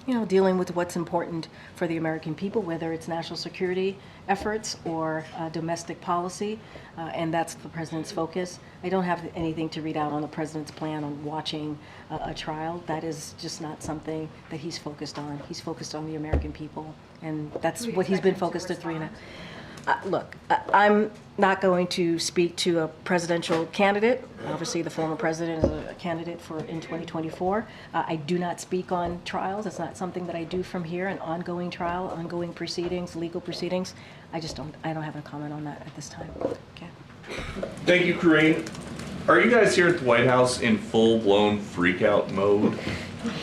what's important for the American people, whether it's national security efforts or domestic policy, and that's the President's focus. I don't have anything to read out on the President's plan on watching a trial. That is just not something that he's focused on. He's focused on the American people, and that's what he's been focused on. Look, I'm not going to speak to a presidential candidate. Obviously, the former president is a candidate in 2024. I do not speak on trials. It's not something that I do from here, an ongoing trial, ongoing proceedings, legal proceedings. I don't have a comment on that at this time. Okay. Thank you, Karine. Are you guys here at the White House in full-blown freak-out mode?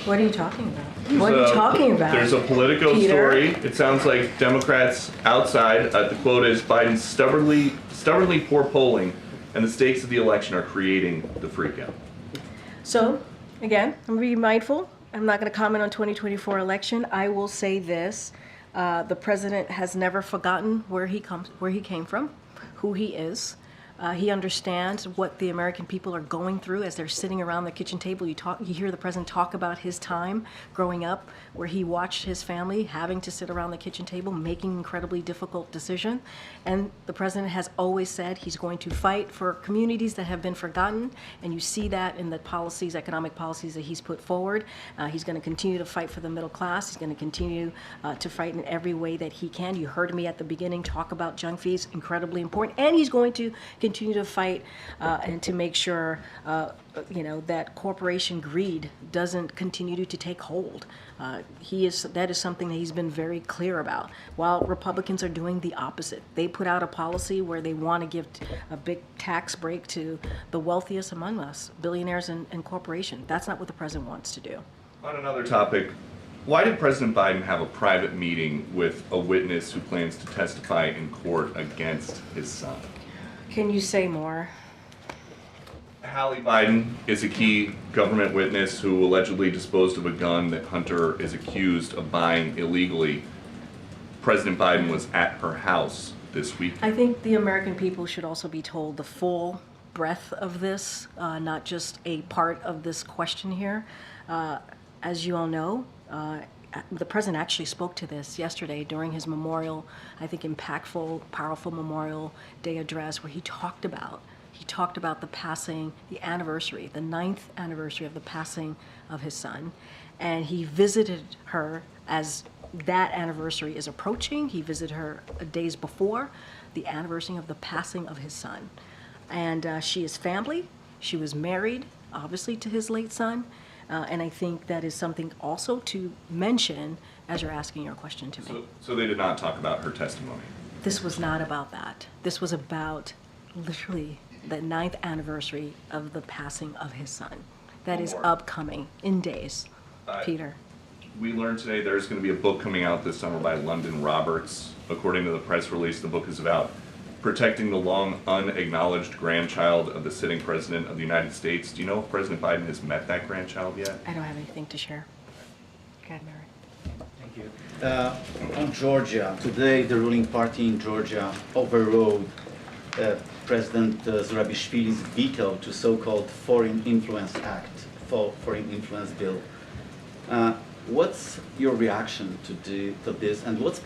What are you talking about? What are you talking about? There's a Politico Peter? story. It sounds like Democrats outside, the quote is, Biden's stubbornly poor polling and the stakes of the election are creating the freakout. So, again, I'm going to be mindful. I'm not going to comment on 2024 election. I will say this. The President has never forgotten where he came from, who he is. He understands what the American people are going through as they're sitting around the kitchen table. You hear the President talk about his time growing up, where he watched his family having to sit around the kitchen table, making incredibly difficult decisions. And the President has always said he's going to fight for communities that have been forgotten. And you see that in the policies, economic policies that he's put forward. He's going to continue to fight for the middle class. He's going to continue to fight in every way that he can. You heard me at the beginning talk about junk fees, incredibly important. And he's going to continue to fight and to make sure that corporation greed doesn't continue to take hold. That is something that he's been very clear about, while Republicans are doing the opposite. They put out a policy where they want to give a big tax break to the wealthiest among us, billionaires and corporations. That's not what the President wants to do. On another topic, why did President Biden have a private meeting with a witness who plans to testify in court against his son? Can you say more? Hallie Biden is a key government witness who allegedly disposed of a gun that Hunter is accused of buying illegally. President Biden was at her house this week. I think the American people should also be told the full breadth of this, not just a part of this question here. As you all know, the president actually spoke to this yesterday during his memorial, I think impactful, powerful Memorial Day address, where he talked about the passing, the anniversary, the 9th anniversary of the passing of his son. And he visited her as that anniversary is approaching. He visited her days before the anniversary of the passing of his son. And she is family. She was married, obviously, to his late son. And I think that is something also to mention as you're asking your question to me. So they did not talk about her testimony? This was not about that. This was about literally the 9th anniversary of the passing of his son. That is upcoming in days. Peter. We learned today there's going to be a book coming out this summer by London Roberts. According to the press release, the book is about protecting the long unacknowledged grandchild of the sitting president of the United States. Do you know if President Biden has met that grandchild yet? I don't have anything to share. Go ahead, Mary. Thank you. On Georgia, today the ruling party in Georgia overrode President Zurabishvili's veto to so-called Foreign Influence Act, Foreign Influence Bill. What's your reaction to this, and what's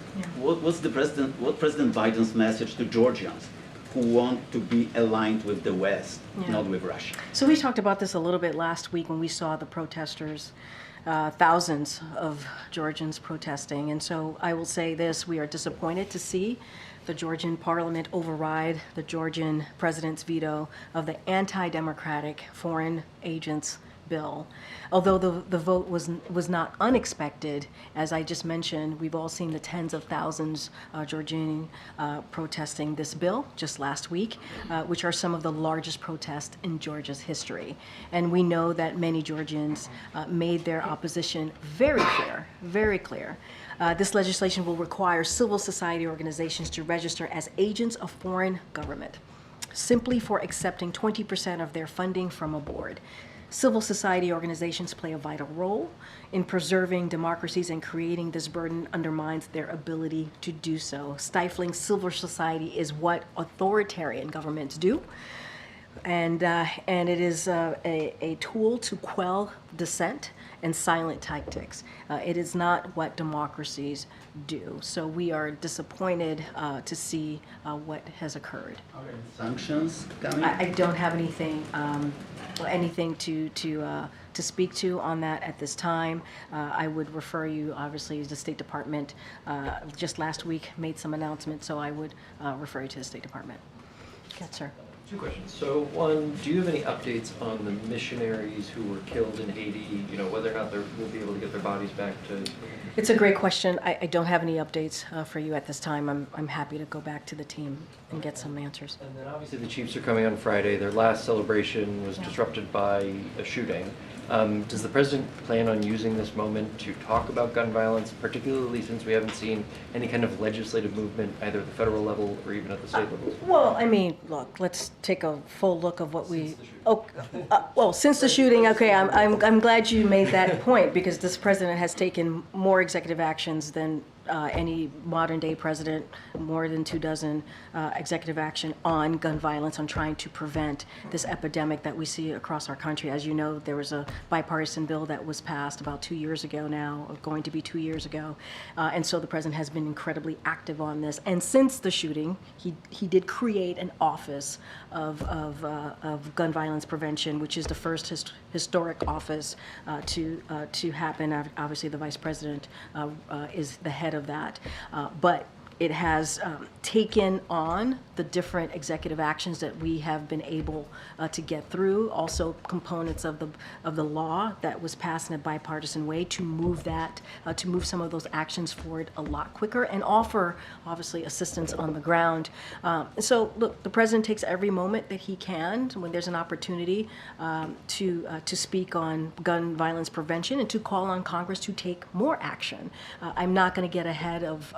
President Biden's message to Georgians who want to be aligned with the West, not with Russia? So we talked about this a little bit last week when we saw the protesters, thousands of Georgians protesting. And so I will say this: we are disappointed to see the Georgian parliament override the Georgian president's veto of the anti-democratic foreign agents bill. Although the vote was not unexpected, as I just mentioned, we've all seen the tens of thousands Georgian protesting this bill just last week, which are some of the largest protests in Georgia's history. And we know that many Georgians made their opposition very clear. This legislation will require civil society organizations to register as agents of foreign government, simply for accepting 20% of their funding from a board. Civil society organizations play a vital role in preserving democracies, and creating this burden undermines their ability to do so. Stifling civil society is what authoritarian governments do, and it is a tool to quell dissent and silent tactics. It is not what democracies do. So we are disappointed to see what has occurred. Are there sanctions coming? I don't have anything to speak to on that at this time. I would refer you, obviously, to the State Department. Just last week made some announcements, so I would refer you to the State Department. Yes, sir. Two questions. So one, do you have any updates on the missionaries who were killed in Haiti? You know, whether or not we'll be able to get their bodies back to... It's a great question. I don't have any updates for you at this time. I'm happy to go back to the team and get some answers. And then obviously the Chiefs are coming on Friday. Their last celebration was disrupted by a shooting. Does the president plan on using this moment to talk about gun violence, particularly since we haven't seen any kind of legislative movement either at the federal level or even at the state level? Well, I mean, look, let's take a full look of what we... since the shooting, okay, I'm glad you made that point, because this president has taken more executive actions than any modern day president, more than 24 executive action on gun violence, on trying to prevent this epidemic that we see across our country. As you know, there was a bipartisan bill that was passed about 2 years ago now, or going to be 2 years ago. And so the president has been incredibly active on this. And since the shooting, he did create an office of gun violence prevention, which is the first historic office to happen. Obviously, the vice president is the head of that, but it has taken on the different executive actions that we have been able to get through, also components of the law that was passed in a bipartisan way to move some of those actions forward a lot quicker and offer, obviously, assistance on the ground. So, look, the president takes every moment that he can when there's an opportunity to speak on gun violence prevention and to call on Congress to take more action. I'm not going to get ahead of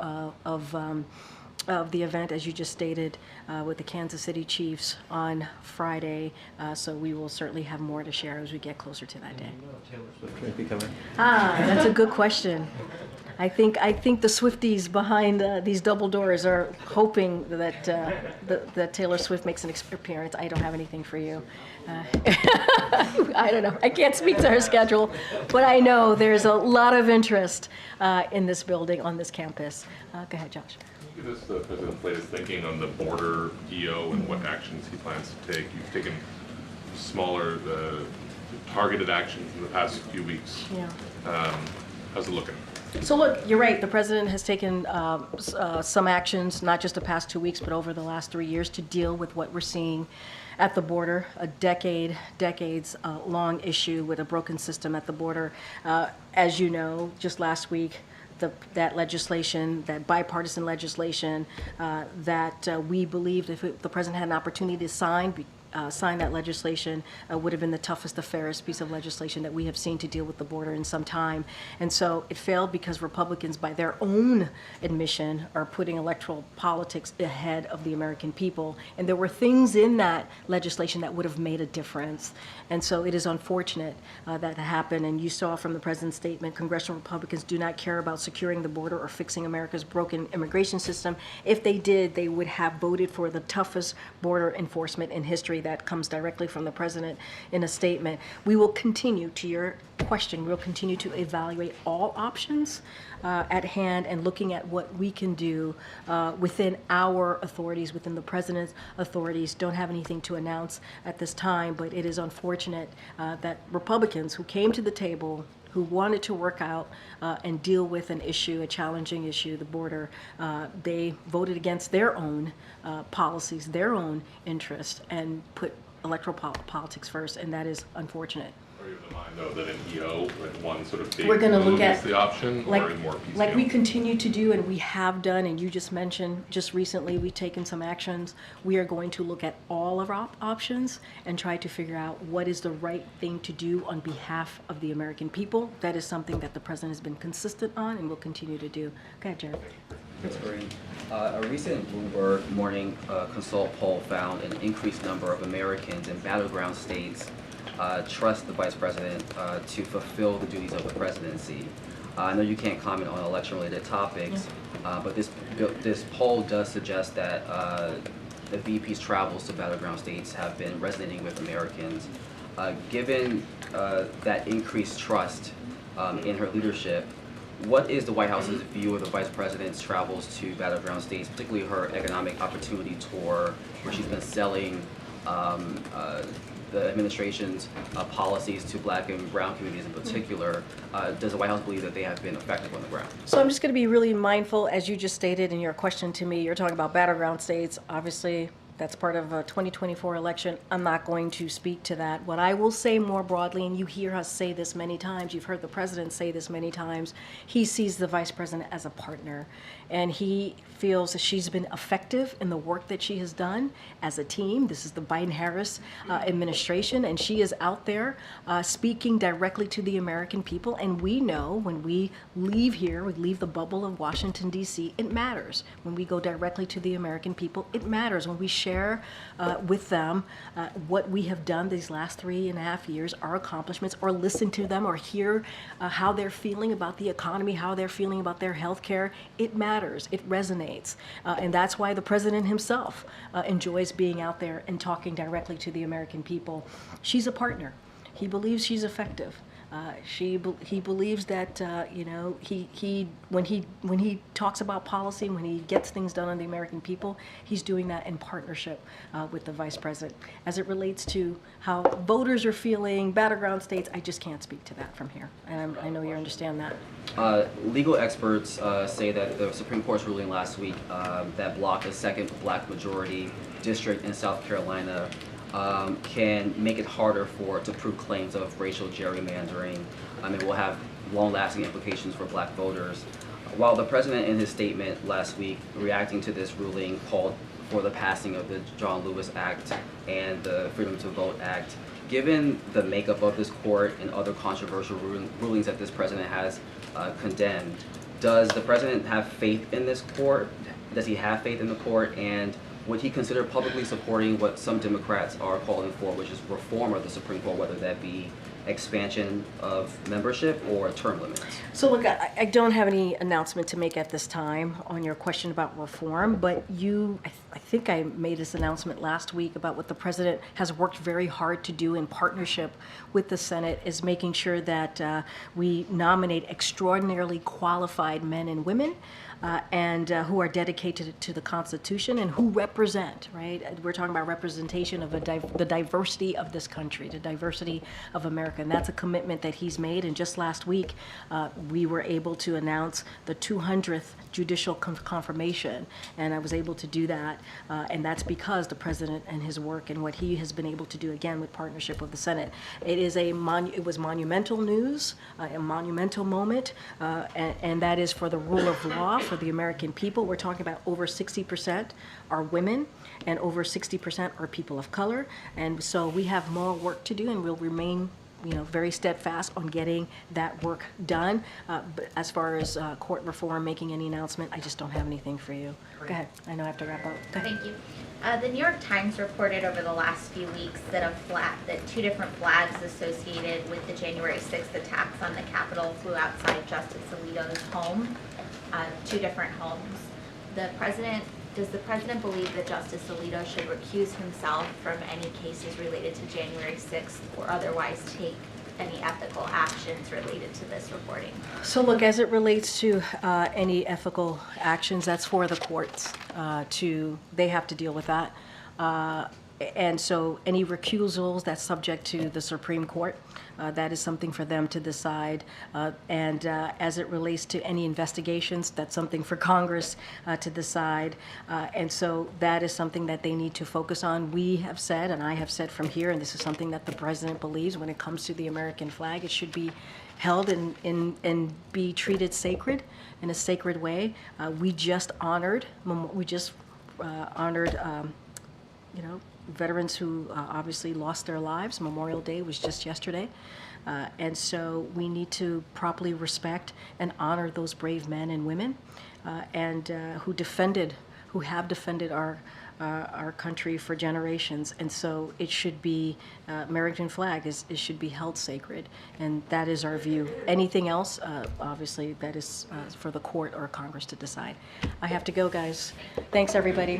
of the event, as you just stated, with the Kansas City Chiefs on Friday. So we will certainly have more to share as we get closer to that day. That's a good question. I think the Swifties behind these double doors are hoping that that Taylor Swift makes an appearance. I don't have anything for you. I don't know. I can't speak to her schedule, but I know there's a lot of interest in this building on this campus. Go ahead, Josh. Can you give us the President's latest thinking on the border EO and what actions he plans to take? You've taken smaller, targeted actions in the past few weeks. Yeah. How's it looking? So look, you're right. The president has taken some actions, not just the past 2 weeks, but over the last 3 years to deal with what we're seeing at the border, a decades long issue with a broken system at the border. As you know, just last week, that legislation, that bipartisan legislation that we believed if the president had an opportunity to sign that legislation would have been the toughest, the fairest piece of legislation that we have seen to deal with the border in some time. And so it failed because Republicans, by their own admission, are putting electoral politics ahead of the American people. And there were things in that legislation that would have made a difference. And so it is unfortunate that happened. And you saw from the president's statement, congressional Republicans do not care about securing the border or fixing America's broken immigration system. If they did, they would have voted for the toughest border enforcement in history. That comes directly from the president in a statement. We will continue, to your question, we'll continue to evaluate all options at hand and looking at what we can do within our authorities, within the president's authorities. Don't have anything to announce at this time, but it is unfortunate that Republicans who came to the table, who wanted to work out and deal with an issue, a challenging issue, the border, they voted against their own policies, their own interests, and put electoral politics first, and that is unfortunate. Are you of the mind, though, that an EO, like one sort of big We're going to move look at is the option, or more piecemeal? like we continue to do, and we have done, and you just mentioned, just recently we've taken some actions. We are going to look at all of our options and try to figure out what is the right thing to do on behalf of the American people. That is something that the president has been consistent on and will continue to do. Go ahead, Jared. Thanks, Karine. A recent Bloomberg Morning Consult poll found an increased number of Americans in battleground states trust the vice president to fulfill the duties of the presidency. I know you can't comment on election-related topics, but this poll does suggest that the VP's travels to battleground states have been resonating with Americans. Given that increased trust in her leadership, what is the White House's view of the Vice President's travels to battleground states, particularly her economic opportunity tour, where she's been selling the administration's policies to Black and brown communities in particular? Does the White House believe that they have been effective on the ground? So I'm just going to be really mindful, as you just stated in your question to me, you're talking about battleground states. Obviously, that's part of a 2024 election. I'm not going to speak to that. What I will say more broadly, and you hear us say this many times, you've heard the president say this many times, he sees the vice president as a partner. And he feels that she's been effective in the work that she has done as a team. This is the Biden-Harris administration, and she is out there speaking directly to the American people. And we know when we leave here, we leave the bubble of Washington, D.C., it matters. When we go directly to the American people, it matters. When we share with them what we have done these last 3.5 years, our accomplishments, or listen to them or hear how they're feeling about the economy, how they're feeling about their health care, it matters. It resonates. And that's why the president himself enjoys being out there and talking directly to the American people. She's a partner. He believes she's effective. He believes that when he talks about policy, when he gets things done on the American people, he's doing that in partnership with the vice president. As it relates to how voters are feeling, battleground states, I just can't speak to that from here, and I know you understand that. Legal experts say that the Supreme Court's ruling last week that blocked a second Black majority district in South Carolina can make it harder to prove claims of racial gerrymandering, and will have long-lasting implications for Black voters. While the president in his statement last week reacting to this ruling called for the passing of the John Lewis Act and the Freedom to Vote Act, given the makeup of this court and other controversial rulings that this president has condemned, does the president have faith in this court? Does he have faith in the court? And would he consider publicly supporting what some Democrats are calling for, which is reform of the Supreme Court, whether that be expansion of membership or term limits? So look, I don't have any announcement to make at this time on your question about reform, but I think I made this announcement last week about what the president has worked very hard to do in partnership with the Senate is making sure that we nominate extraordinarily qualified men and women and who are dedicated to the Constitution and who represent, right? We're talking about representation of the diversity of this country, the diversity of America, and that's a commitment that he's made. And just last week, we were able to announce the 200th judicial confirmation, and I was able to do that, and that's because the president and his work and what he has been able to do, again, with partnership with the Senate. It was monumental news, a monumental moment, and that is for the rule of law for the American people. We're talking about over 60% are women and over 60% are people of color, and so we have more work to do, and we'll remain very steadfast on getting that work done. But as far as court reform, making any announcement, I just don't have anything for you. Go ahead. I know I have to wrap up. Go ahead. Thank you. The New York Times reported over the last few weeks that that 2 different flags associated with the January 6th attacks on the Capitol flew outside Justice Alito's home, 2 different homes. Does the president believe that Justice Alito should recuse himself from any cases related to January 6th or otherwise take any ethical actions related to this reporting? So look, as it relates to any ethical actions, that's for the courts they have to deal with that. And so any recusals, that's subject to the Supreme Court. That is something for them to decide. And as it relates to any investigations, that's something for Congress to decide. And so that is something that they need to focus on. We have said, and I have said from here, and this is something that the president believes when it comes to the American flag, it should be held and be treated sacred, in a sacred way. We just honored, veterans who obviously lost their lives. Memorial Day was just yesterday. And so we need to properly respect and honor those brave men and women who have defended our country for generations. And so it should be, American flag it should be held sacred. And that is our view. Anything else, obviously, that is for the court or Congress to decide. I have to go, guys. Thanks, everybody.